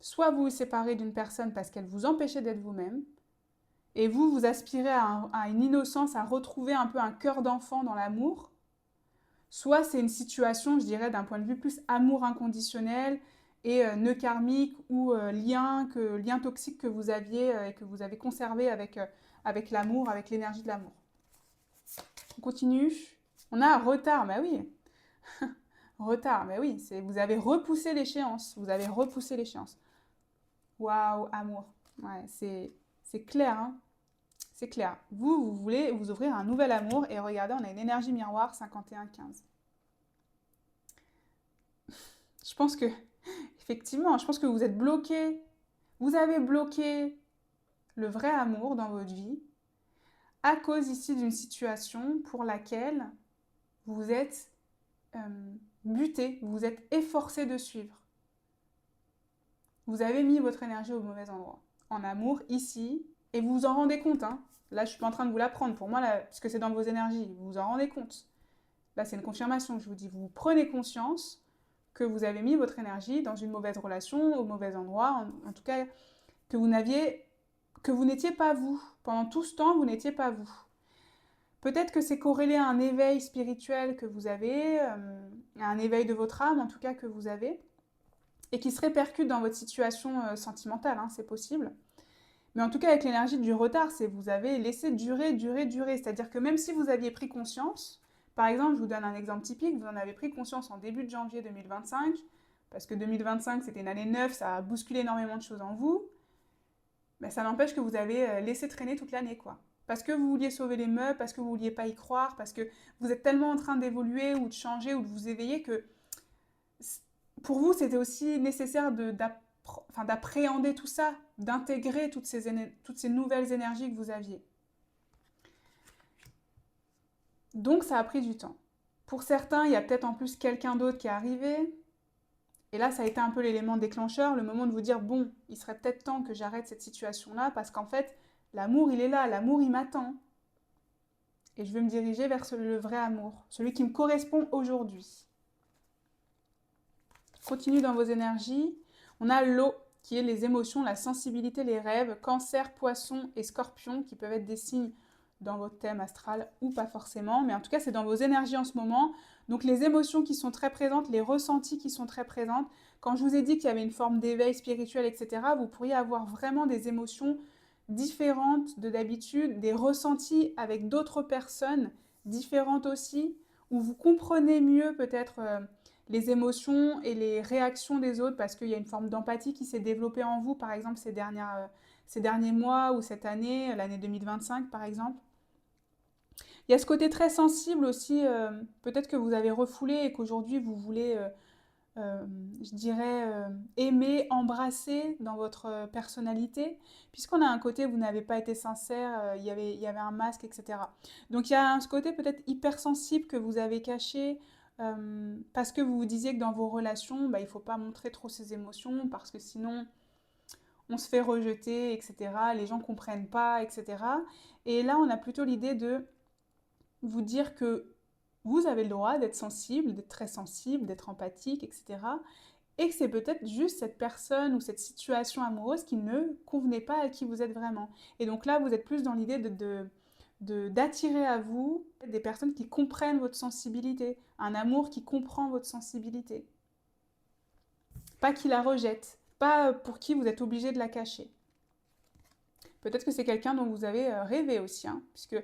soit vous vous séparez d'une personne parce qu'elle vous empêchait d'être vous-même, et vous aspirez à une innocence, à retrouver un peu un cœur d'enfant dans l'amour, soit c'est une situation, je dirais, d'un point de vue plus amour inconditionnel et nœud karmique ou lien toxique que vous aviez et que vous avez conservé avec l'amour, avec l'énergie de l'amour. On continue. On a un retard, bah oui. Retard, mais oui, vous avez repoussé l'échéance. Vous avez repoussé l'échéance. Waouh, amour. Ouais, c'est clair, hein. C'est clair. Vous voulez vous ouvrir un nouvel amour et regardez, on a une énergie miroir 51-15. Je pense que, effectivement, je pense que vous êtes bloqué. Vous avez bloqué le vrai amour dans votre vie à cause ici d'une situation pour laquelle vous êtes buté, vous vous êtes efforcé de suivre. Vous avez mis votre énergie au mauvais endroit. En amour, ici, et vous vous en rendez compte, hein. Là, je ne suis pas en train de vous l'apprendre. Pour moi, là, parce que c'est dans vos énergies, vous vous en rendez compte. Là, c'est une confirmation que je vous dis. Vous prenez conscience que vous avez mis votre énergie dans une mauvaise relation, au mauvais endroit, en tout cas, que vous n'étiez pas vous. Pendant tout ce temps, vous n'étiez pas vous. Peut-être que c'est corrélé à un éveil spirituel que vous avez, à un éveil de votre âme, en tout cas, que vous avez, et qui se répercute dans votre situation sentimentale, hein, c'est possible. Mais en tout cas, avec l'énergie du retard, c'est vous avez laissé durer. C'est-à-dire que même si vous aviez pris conscience, par exemple, je vous donne un exemple typique, vous en avez pris conscience en début de janvier 2025, parce que 2025, c'était une année neuve, ça a bousculé énormément de choses en vous, mais ça n'empêche que vous avez laissé traîner toute l'année, quoi. Parce que vous vouliez sauver les meubles, parce que vous vouliez pas y croire, parce que vous êtes tellement en train d'évoluer ou de changer ou de vous éveiller que pour vous, c'était aussi nécessaire d'appréhender tout ça, d'intégrer toutes ces nouvelles énergies que vous aviez. Donc ça a pris du temps. Pour certains, il y a peut-être en plus quelqu'un d'autre qui est arrivé. Et là, ça a été un peu l'élément déclencheur, le moment de vous dire, bon, il serait peut-être temps que j'arrête cette situation-là, parce qu'en fait, l'amour, il est là, l'amour, il m'attend. Et je veux me diriger vers le vrai amour, celui qui me correspond aujourd'hui. Continue dans vos énergies. On a l'eau, qui est les émotions, la sensibilité, les rêves, cancer, poisson et scorpion, qui peuvent être des signes dans votre thème astral ou pas forcément, mais en tout cas c'est dans vos énergies en ce moment. Donc les émotions qui sont très présentes, les ressentis qui sont très présentes. Quand je vous ai dit qu'il y avait une forme d'éveil spirituel, etc., vous pourriez avoir vraiment des émotions différentes de d'habitude, des ressentis avec d'autres personnes différentes aussi, où vous comprenez mieux peut-être les émotions et les réactions des autres parce qu'il y a une forme d'empathie qui s'est développée en vous, par exemple ces derniers mois ou cette année, l'année 2025 par exemple. Il y a ce côté très sensible aussi, peut-être que vous avez refoulé et qu'aujourd'hui vous voulez, je dirais, aimer, embrasser dans votre personnalité, puisqu'on a un côté où vous n'avez pas été sincère, il y avait un masque, etc. Donc il y a ce côté peut-être hypersensible que vous avez caché, parce que vous vous disiez que dans vos relations, il ne faut pas montrer trop ses émotions, parce que sinon on se fait rejeter, etc. Les gens ne comprennent pas, etc. Et là, on a plutôt l'idée de vous dire que vous avez le droit d'être sensible, d'être très sensible, d'être empathique, etc. Et que c'est peut-être juste cette personne ou cette situation amoureuse qui ne convenait pas à qui vous êtes vraiment. Et donc là, vous êtes plus dans l'idée d'attirer à vous des personnes qui comprennent votre sensibilité, un amour qui comprend votre sensibilité. Pas qui la rejette, pas pour qui vous êtes obligé de la cacher. Peut-être que c'est quelqu'un dont vous avez rêvé aussi, hein, puisque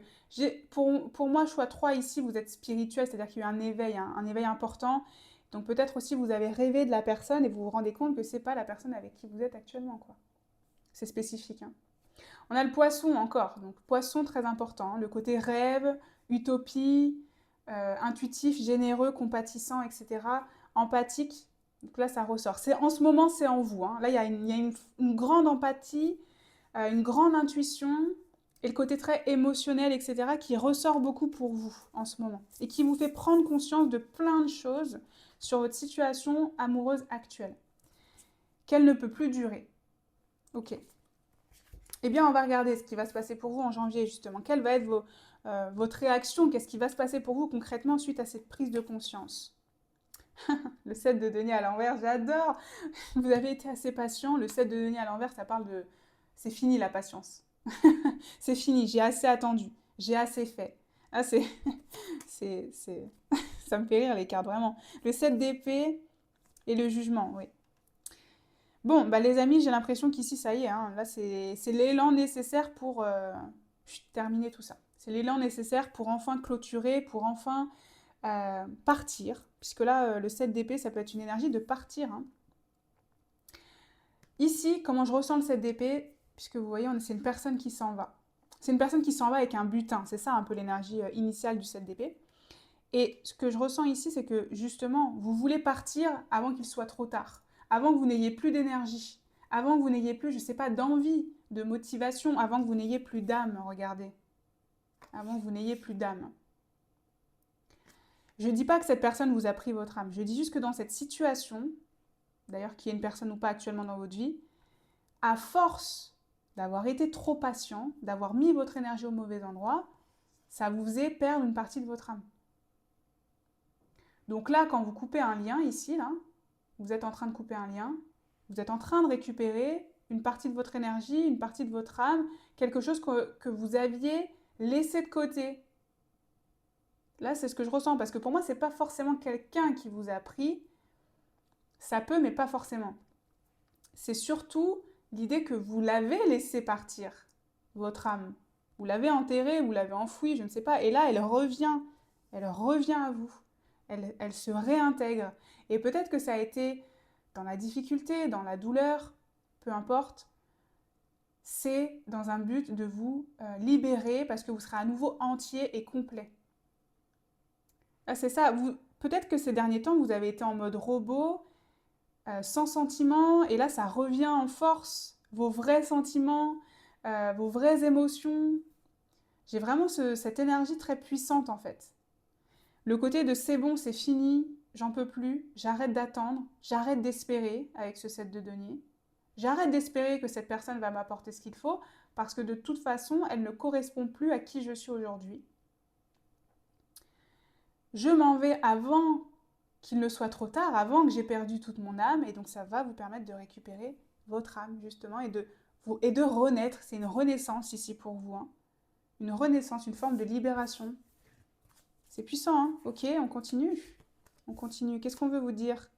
pour moi, choix 3 ici, vous êtes spirituel, c'est-à-dire qu'il y a eu un éveil important. Donc peut-être aussi vous avez rêvé de la personne et vous vous rendez compte que c'est pas la personne avec qui vous êtes actuellement, quoi. C'est spécifique, hein. On a le poisson encore, donc poisson très important, hein, le côté rêve, utopie, intuitif, généreux, compatissant, etc. Empathique, donc là ça ressort. En ce moment c'est en vous, hein. Là il y a une grande empathie, une grande intuition et le côté très émotionnel, etc., qui ressort beaucoup pour vous en ce moment et qui vous fait prendre conscience de plein de choses sur votre situation amoureuse actuelle, qu'elle ne peut plus durer. Ok. Eh bien, on va regarder ce qui va se passer pour vous en janvier, justement. Quelle va être votre réaction? Qu'est-ce qui va se passer pour vous concrètement suite à cette prise de conscience? Le 7 de denier à l'envers, j'adore. Vous avez été assez patient. Le 7 de denier à l'envers, ça parle de... C'est fini la patience. C'est fini, j'ai assez attendu. J'ai assez fait. Ah, c'est... Ça me fait rire les cartes, vraiment. Le 7 d'épée et le jugement, oui. Bon, les amis, j'ai l'impression qu'ici, ça y est, hein, là, c'est l'élan nécessaire pour terminer tout ça. C'est l'élan nécessaire pour enfin clôturer, pour enfin partir. Puisque là, le 7 d'épée, ça peut être une énergie de partir, hein. Ici, comment je ressens le 7 d'épée, puisque vous voyez, c'est une personne qui s'en va. C'est une personne qui s'en va avec un butin. C'est ça un peu l'énergie initiale du 7 d'épée. Et ce que je ressens ici, c'est que justement, vous voulez partir avant qu'il soit trop tard, avant que vous n'ayez plus d'énergie, avant que vous n'ayez plus, je ne sais pas, d'envie, de motivation, avant que vous n'ayez plus d'âme, regardez. Avant que vous n'ayez plus d'âme. Je ne dis pas que cette personne vous a pris votre âme, je dis juste que dans cette situation, d'ailleurs qui est une personne ou pas actuellement dans votre vie, à force d'avoir été trop patient, d'avoir mis votre énergie au mauvais endroit, ça vous faisait perdre une partie de votre âme. Donc là, quand vous coupez un lien ici, là, vous êtes en train de couper un lien, vous êtes en train de récupérer une partie de votre énergie, une partie de votre âme, quelque chose que vous aviez laissé de côté. Là, c'est ce que je ressens, parce que pour moi, c'est pas forcément quelqu'un qui vous a pris, ça peut, mais pas forcément. C'est surtout l'idée que vous l'avez laissé partir, votre âme. Vous l'avez enterrée, vous l'avez enfouie, je ne sais pas, et là, elle revient à vous. Elle se réintègre. Et peut-être que ça a été dans la difficulté, dans la douleur, peu importe, c'est dans un but de vous libérer parce que vous serez à nouveau entier et complet. Ah, c'est ça, peut-être que ces derniers temps, vous avez été en mode robot, sans sentiment, et là, ça revient en force, vos vrais sentiments, vos vraies émotions. J'ai vraiment cette énergie très puissante en fait. Le côté de c'est bon, c'est fini, j'en peux plus, j'arrête d'attendre, j'arrête d'espérer avec ce 7 de denier. J'arrête d'espérer que cette personne va m'apporter ce qu'il faut parce que de toute façon, elle ne correspond plus à qui je suis aujourd'hui. Je m'en vais avant qu'il ne soit trop tard, avant que j'ai perdu toute mon âme, et donc ça va vous permettre de récupérer votre âme justement et de renaître. C'est une renaissance ici pour vous, hein. Une renaissance, une forme de libération. C'est puissant, hein. Ok, on continue. On continue. Qu'est-ce qu'on veut vous dire?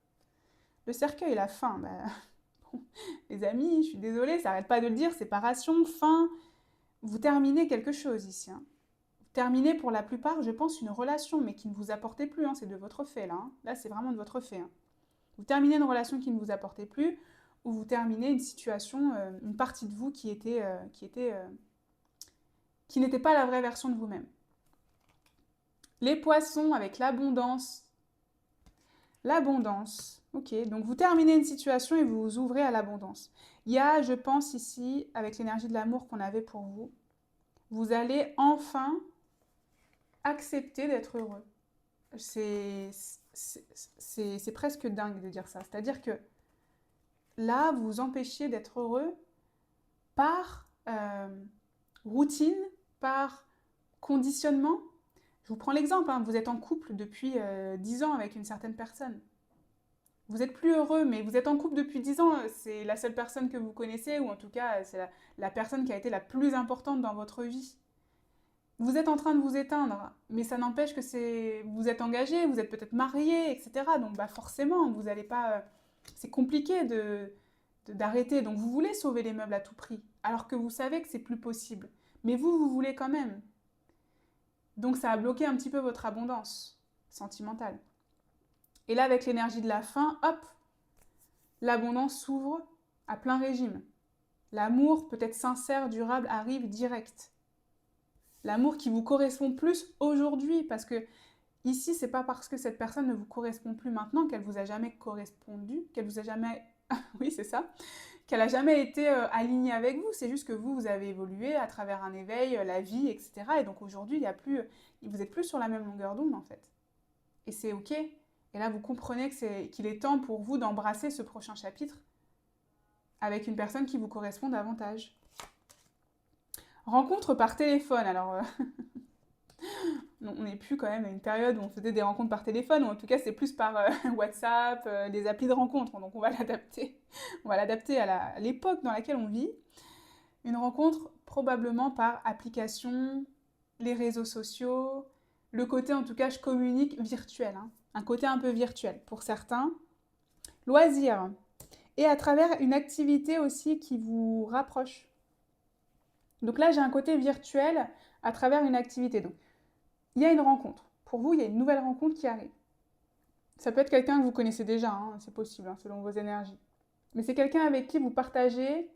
Le cercueil, la fin. Bon, les amis, je suis désolée, ça n'arrête pas de le dire. Séparation, fin. Vous terminez quelque chose ici, hein. Vous terminez pour la plupart, je pense, une relation, mais qui ne vous apportait plus, hein. C'est de votre fait, là, hein. Là, c'est vraiment de votre fait, hein. Vous terminez une relation qui ne vous apportait plus, ou vous terminez une situation, une partie de vous qui n'était pas la vraie version de vous-même. Les poissons avec l'abondance. L'abondance. Ok, donc vous terminez une situation et vous vous ouvrez à l'abondance. Il y a, je pense ici, avec l'énergie de l'amour qu'on avait pour vous, vous allez enfin accepter d'être heureux. c'est presque dingue de dire ça. C'est-à-dire que là, vous vous empêchiez d'être heureux par routine, par conditionnement. Je vous prends l'exemple, hein, vous êtes en couple depuis 10 ans avec une certaine personne. Vous êtes plus heureux, mais vous êtes en couple depuis 10 ans, c'est la seule personne que vous connaissez, ou en tout cas, c'est la personne qui a été la plus importante dans votre vie. Vous êtes en train de vous éteindre, mais ça n'empêche que vous êtes engagé, vous êtes peut-être marié, etc. Donc bah forcément, vous n'allez pas. C'est compliqué d'arrêter. Donc vous voulez sauver les meubles à tout prix, alors que vous savez que c'est plus possible. Mais vous voulez quand même. Donc ça a bloqué un petit peu votre abondance sentimentale. Et là, avec l'énergie de la fin, hop, l'abondance s'ouvre à plein régime. L'amour, peut-être sincère, durable, arrive direct. L'amour qui vous correspond plus aujourd'hui, parce que ici, c'est pas parce que cette personne ne vous correspond plus maintenant qu'elle vous a jamais correspondu, qu'elle vous a jamais, oui c'est ça, qu'elle a jamais été alignée avec vous. C'est juste que vous avez évolué à travers un éveil, la vie, etc. Et donc aujourd'hui, il y a plus, vous êtes plus sur la même longueur d'onde en fait. Et c'est ok. Et là, vous comprenez qu'il est temps pour vous d'embrasser ce prochain chapitre avec une personne qui vous correspond davantage. Rencontre par téléphone. Alors, on n'est plus quand même à une période où on faisait des rencontres par téléphone, ou en tout cas c'est plus par WhatsApp, des applis de rencontre. Donc on va l'adapter. On va l'adapter à l'époque dans laquelle on vit. Une rencontre probablement par application, les réseaux sociaux, le côté en tout cas je communique virtuel. Hein. Un côté un peu virtuel pour certains. Loisirs. Et à travers une activité aussi qui vous rapproche. Donc là, j'ai un côté virtuel à travers une activité. Donc, il y a une rencontre. Pour vous, il y a une nouvelle rencontre qui arrive. Ça peut être quelqu'un que vous connaissez déjà, hein, c'est possible, hein, selon vos énergies. Mais c'est quelqu'un avec qui vous partagez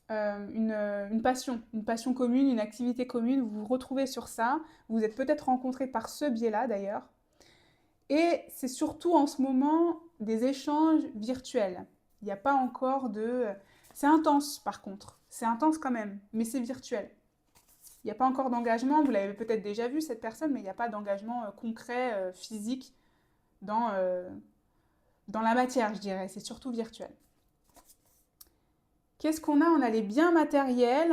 une passion commune, une activité commune. Vous vous retrouvez sur ça. Vous êtes peut-être rencontrés par ce biais-là, d'ailleurs. Et c'est surtout en ce moment des échanges virtuels. Il n'y a pas encore de... C'est intense, par contre. C'est intense quand même, mais c'est virtuel. Il n'y a pas encore d'engagement, vous l'avez peut-être déjà vu cette personne, mais il n'y a pas d'engagement concret, physique dans la matière, je dirais. C'est surtout virtuel. Qu'est-ce qu'on a? On a les biens matériels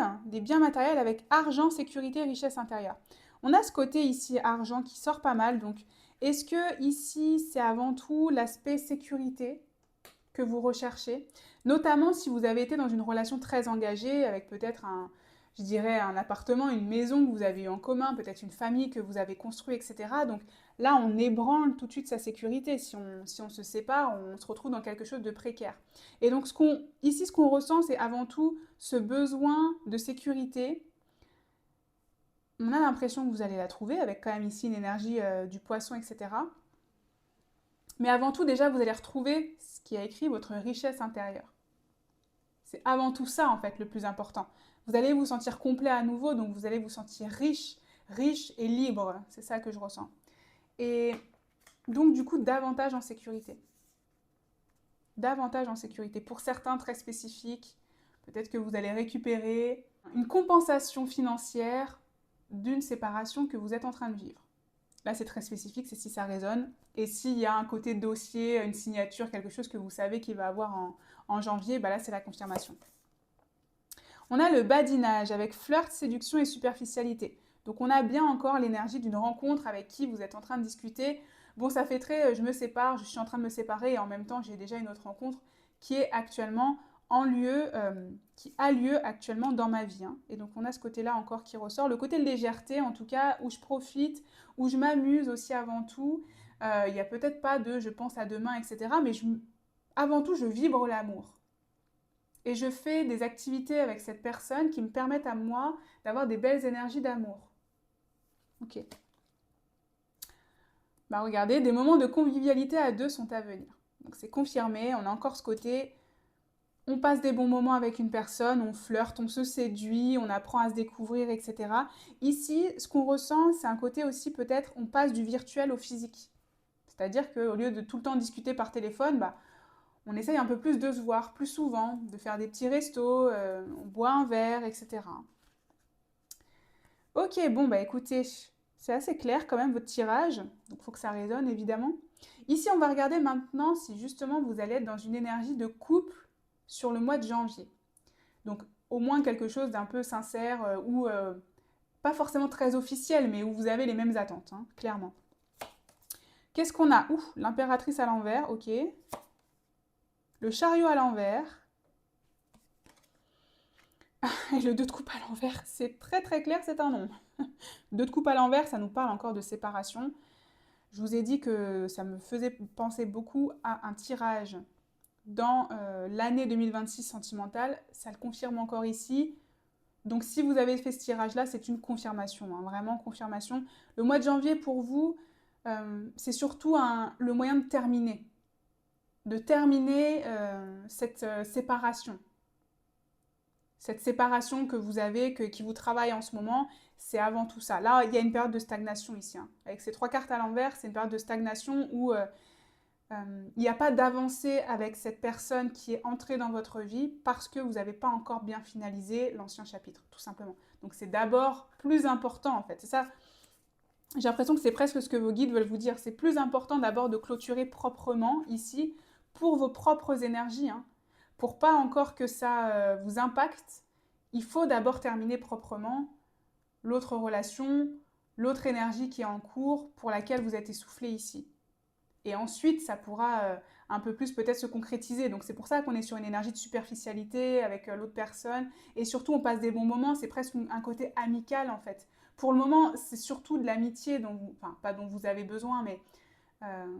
avec argent, sécurité, richesse intérieure. On a ce côté ici, argent, qui sort pas mal. Donc, est-ce que ici, c'est avant tout l'aspect sécurité que vous recherchez? Notamment si vous avez été dans une relation très engagée, avec peut-être je dirais, un appartement, une maison que vous avez eu en commun, peut-être une famille que vous avez construite, etc. Donc là, on ébranle tout de suite sa sécurité. Si on se sépare, on se retrouve dans quelque chose de précaire. Et donc ici, ce qu'on ressent, c'est avant tout ce besoin de sécurité. On a l'impression que vous allez la trouver, avec quand même ici une énergie du poisson, etc. Mais avant tout, déjà, vous allez retrouver ce qui a écrit votre richesse intérieure. C'est avant tout ça, en fait, le plus important. Vous allez vous sentir complet à nouveau, donc vous allez vous sentir riche et libre. C'est ça que je ressens. Et donc, du coup, davantage en sécurité. Davantage en sécurité. Pour certains, très spécifiques, peut-être que vous allez récupérer une compensation financière d'une séparation que vous êtes en train de vivre. Là, c'est très spécifique, c'est si ça résonne. Et s'il y a un côté dossier, une signature, quelque chose que vous savez qu'il va avoir en janvier, bah là, c'est la confirmation. On a le badinage avec flirt, séduction et superficialité. Donc on a bien encore l'énergie d'une rencontre avec qui vous êtes en train de discuter. Bon, ça fait très je me sépare, je suis en train de me séparer et en même temps j'ai déjà une autre rencontre qui est actuellement qui a lieu actuellement dans ma vie. Hein. Et donc on a ce côté-là encore qui ressort. Le côté de légèreté, en tout cas, où je profite, où je m'amuse aussi avant tout. Il n'y a peut-être pas de je pense à demain, etc. Mais avant tout, je vibre l'amour. Et je fais des activités avec cette personne qui me permettent à moi d'avoir des belles énergies d'amour. Ok. Bah regardez, des moments de convivialité à deux sont à venir. Donc c'est confirmé, on a encore ce côté, on passe des bons moments avec une personne, on flirte, on se séduit, on apprend à se découvrir, etc. Ici, ce qu'on ressent, c'est un côté aussi peut-être, on passe du virtuel au physique. C'est-à-dire qu'au lieu de tout le temps discuter par téléphone, bah, on essaye un peu plus de se voir plus souvent, de faire des petits restos, on boit un verre, etc. Ok, bon, bah écoutez, C'est assez clair quand même votre tirage, donc il faut que ça résonne évidemment. Ici, on va regarder maintenant si justement vous allez être dans une énergie de couple sur le mois de janvier. Donc au moins quelque chose d'un peu sincère ou pas forcément très officiel, mais où vous avez les mêmes attentes, hein, clairement. Qu'est-ce qu'on a? Ouh, l'impératrice à l'envers, ok. Le chariot à l'envers. Et le 2 de coupe à l'envers, c'est très très clair, c'est un non. 2 de coupe à l'envers, ça nous parle encore de séparation. Je vous ai dit que ça me faisait penser beaucoup à un tirage dans l'année 2026 sentimentale. Ça le confirme encore ici. Donc si vous avez fait ce tirage-là, c'est une confirmation, hein, vraiment confirmation. Le mois de janvier, pour vous, c'est surtout le moyen de terminer cette séparation. Cette séparation que vous avez, qui vous travaille en ce moment, c'est avant tout ça. Là, il y a une période de stagnation ici, hein. Avec ces 3 cartes à l'envers, c'est une période de stagnation où il n'y a pas d'avancée avec cette personne qui est entrée dans votre vie parce que vous n'avez pas encore bien finalisé l'ancien chapitre, tout simplement. Donc c'est d'abord plus important en fait. C'est ça, j'ai l'impression que c'est presque ce que vos guides veulent vous dire. C'est plus important d'abord de clôturer proprement ici pour vos propres énergies, hein. Pour pas encore que ça vous impacte, il faut d'abord terminer proprement l'autre relation, l'autre énergie qui est en cours pour laquelle vous êtes essoufflé ici. Et ensuite, ça pourra un peu plus peut-être se concrétiser. Donc c'est pour ça qu'on est sur une énergie de superficialité avec l'autre personne. Et surtout, on passe des bons moments. C'est presque un côté amical en fait. Pour le moment, c'est surtout de l'amitié enfin pas dont vous avez besoin, mais euh,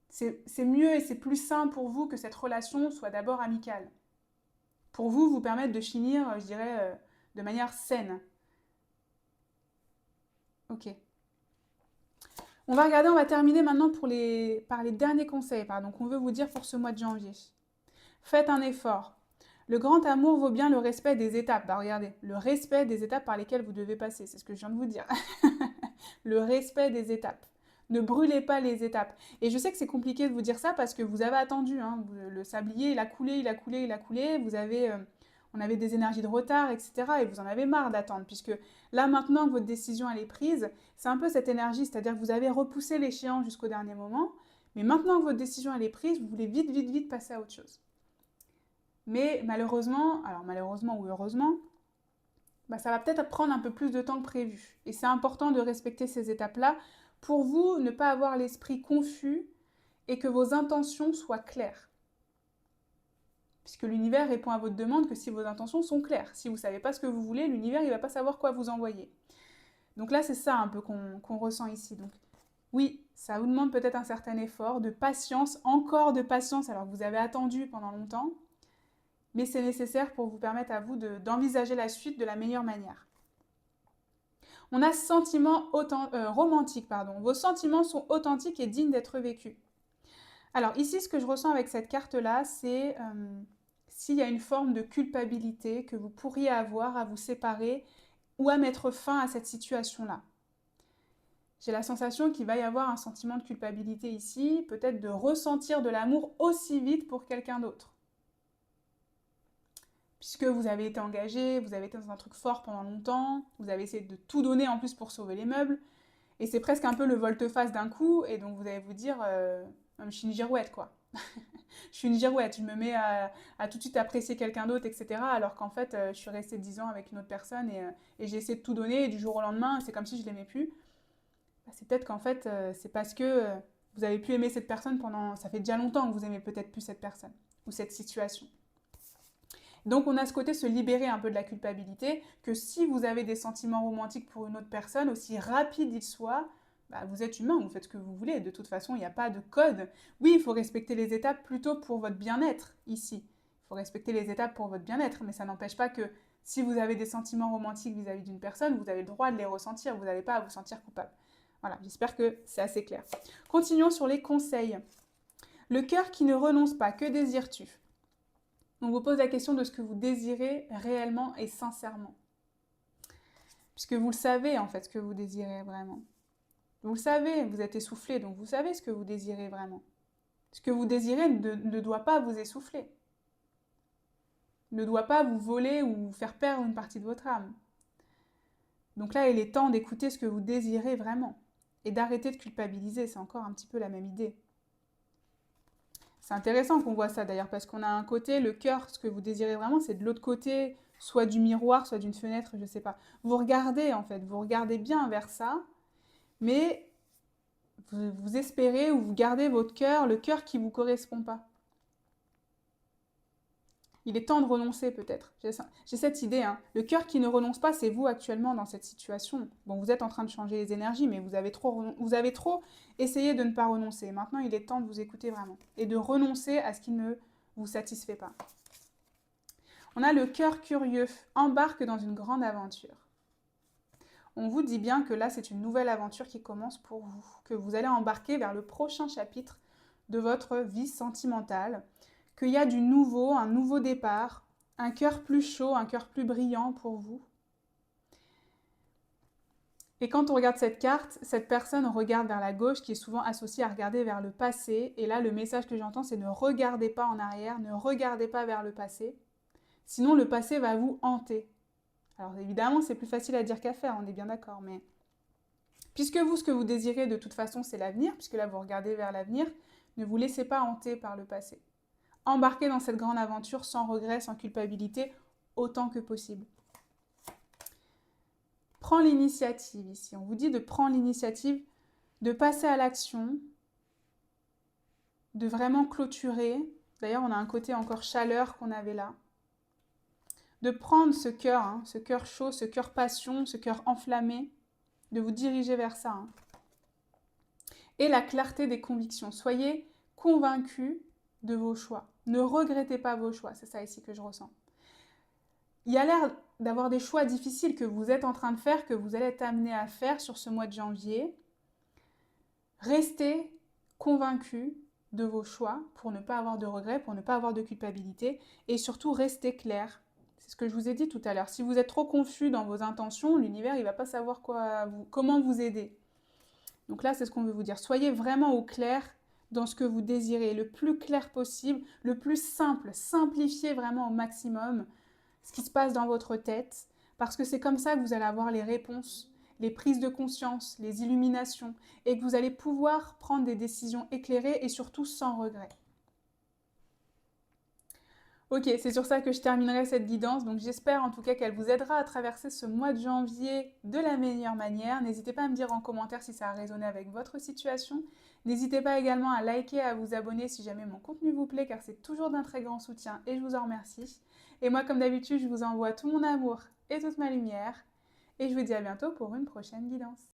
c'est mieux et c'est plus sain pour vous que cette relation soit d'abord amicale. Pour vous, vous permettre de finir, je dirais, de manière saine. Ok. On va regarder, on va terminer maintenant par les derniers conseils, qu'on veut vous dire pour ce mois de janvier. Faites un effort. Le grand amour vaut bien le respect des étapes. Bah regardez, le respect des étapes par lesquelles vous devez passer, c'est ce que je viens de vous dire. Le respect des étapes. Ne brûlez pas les étapes. Et je sais que c'est compliqué de vous dire ça parce que vous avez attendu, hein, le sablier, il a coulé, il a coulé, il a coulé. On avait des énergies de retard, etc. Et vous en avez marre d'attendre, puisque là maintenant que votre décision elle est prise, c'est un peu cette énergie, c'est-à-dire que vous avez repoussé l'échéance jusqu'au dernier moment, mais maintenant que votre décision elle est prise, vous voulez vite, vite, vite passer à autre chose. Mais malheureusement, alors malheureusement ou heureusement, bah, ça va peut-être prendre un peu plus de temps que prévu. Et c'est important de respecter ces étapes-là pour vous ne pas avoir l'esprit confus et que vos intentions soient claires. Puisque l'univers répond à votre demande que si vos intentions sont claires. Si vous ne savez pas ce que vous voulez, l'univers il ne va pas savoir quoi vous envoyer. Donc là, c'est ça un peu qu'on ressent ici. Donc oui, ça vous demande peut-être un certain effort, de patience, encore de patience alors que vous avez attendu pendant longtemps, mais c'est nécessaire pour vous permettre à vous d'envisager la suite de la meilleure manière. On a sentiment romantique, pardon. Vos sentiments sont authentiques et dignes d'être vécus. Alors ici, ce que je ressens avec cette carte-là, c'est s'il y a une forme de culpabilité que vous pourriez avoir à vous séparer ou à mettre fin à cette situation-là. J'ai la sensation qu'il va y avoir un sentiment de culpabilité ici, peut-être de ressentir de l'amour aussi vite pour quelqu'un d'autre. Puisque vous avez été engagé, vous avez été dans un truc fort pendant longtemps, vous avez essayé de tout donner en plus pour sauver les meubles, et c'est presque un peu le volte-face d'un coup, et donc vous allez vous dire, je suis une girouette quoi. Je suis une girouette, je me mets à tout de suite apprécier quelqu'un d'autre, etc. Alors qu'en fait, je suis restée 10 ans avec une autre personne et j'ai essayé de tout donner, et du jour au lendemain, c'est comme si je l'aimais plus. C'est peut-être qu'en fait, c'est parce que vous avez pu aimer cette personne pendant... Ça fait déjà longtemps que vous aimez peut-être plus cette personne ou cette situation. Donc on a ce côté se libérer un peu de la culpabilité, que si vous avez des sentiments romantiques pour une autre personne, aussi rapide ils soient, bah, vous êtes humain, vous faites ce que vous voulez. De toute façon, il n'y a pas de code. Oui, il faut respecter les étapes plutôt pour votre bien-être ici. Il faut respecter les étapes pour votre bien-être, mais ça n'empêche pas que si vous avez des sentiments romantiques vis-à-vis d'une personne, vous avez le droit de les ressentir, vous n'avez pas à vous sentir coupable. Voilà, j'espère que c'est assez clair. Continuons sur les conseils. Le cœur qui ne renonce pas, que désires-tu? On vous pose la question de ce que vous désirez réellement et sincèrement. Puisque vous le savez en fait, ce que vous désirez vraiment. Vous le savez, vous êtes essoufflé, donc vous savez ce que vous désirez vraiment. Ce que vous désirez ne doit pas vous essouffler. Ne doit pas vous voler ou vous faire perdre une partie de votre âme. Donc là, il est temps d'écouter ce que vous désirez vraiment et d'arrêter de culpabiliser, c'est encore un petit peu la même idée. C'est intéressant qu'on voit ça d'ailleurs, parce qu'on a un côté, le cœur, ce que vous désirez vraiment, c'est de l'autre côté, soit du miroir, soit d'une fenêtre, je ne sais pas. Vous regardez en fait, vous regardez bien vers ça, mais vous espérez ou vous gardez votre cœur, le cœur qui ne vous correspond pas. Il est temps de renoncer peut-être. J'ai cette idée, hein. Le cœur qui ne renonce pas, c'est vous actuellement dans cette situation. Bon, vous êtes en train de changer les énergies, mais vous avez trop essayé de ne pas renoncer. Maintenant, il est temps de vous écouter vraiment et de renoncer à ce qui ne vous satisfait pas. On a le cœur curieux, embarque dans une grande aventure. On vous dit bien que là, c'est une nouvelle aventure qui commence pour vous, que vous allez embarquer vers le prochain chapitre de votre vie sentimentale, qu'il y a du nouveau, un nouveau départ, un cœur plus chaud, un cœur plus brillant pour vous. Et quand on regarde cette carte, cette personne regarde vers la gauche, qui est souvent associée à regarder vers le passé. Et là, le message que j'entends, c'est ne regardez pas en arrière, ne regardez pas vers le passé. Sinon, le passé va vous hanter. Alors évidemment, c'est plus facile à dire qu'à faire, on est bien d'accord, mais puisque vous, ce que vous désirez de toute façon, c'est l'avenir, puisque là, vous regardez vers l'avenir, ne vous laissez pas hanter par le passé. Embarquez dans cette grande aventure sans regret, sans culpabilité, autant que possible. Prends l'initiative ici. On vous dit de prendre l'initiative, de passer à l'action, de vraiment clôturer. D'ailleurs, on a un côté encore chaleur qu'on avait là. De prendre ce cœur chaud, ce cœur passion, ce cœur enflammé, de vous diriger vers ça. Et la clarté des convictions. Soyez convaincus de vos choix. Ne regrettez pas vos choix. C'est ça ici que je ressens. Il y a l'air d'avoir des choix difficiles que vous êtes en train de faire, que vous allez être amené à faire sur ce mois de janvier. Restez convaincus de vos choix pour ne pas avoir de regrets, pour ne pas avoir de culpabilité et surtout restez clair. C'est ce que je vous ai dit tout à l'heure. Si vous êtes trop confus dans vos intentions, l'univers il va pas savoir comment vous aider. Donc là, c'est ce qu'on veut vous dire. Soyez vraiment au clair dans ce que vous désirez, le plus clair possible, le plus simple. Simplifiez vraiment au maximum ce qui se passe dans votre tête, parce que c'est comme ça que vous allez avoir les réponses, les prises de conscience, les illuminations, et que vous allez pouvoir prendre des décisions éclairées et surtout sans regret. Ok, c'est sur ça que je terminerai cette guidance, donc j'espère en tout cas qu'elle vous aidera à traverser ce mois de janvier de la meilleure manière. N'hésitez pas à me dire en commentaire si ça a résonné avec votre situation. N'hésitez pas également à liker et à vous abonner si jamais mon contenu vous plaît, car c'est toujours d'un très grand soutien et je vous en remercie. Et moi, comme d'habitude, je vous envoie tout mon amour et toute ma lumière. Et je vous dis à bientôt pour une prochaine guidance.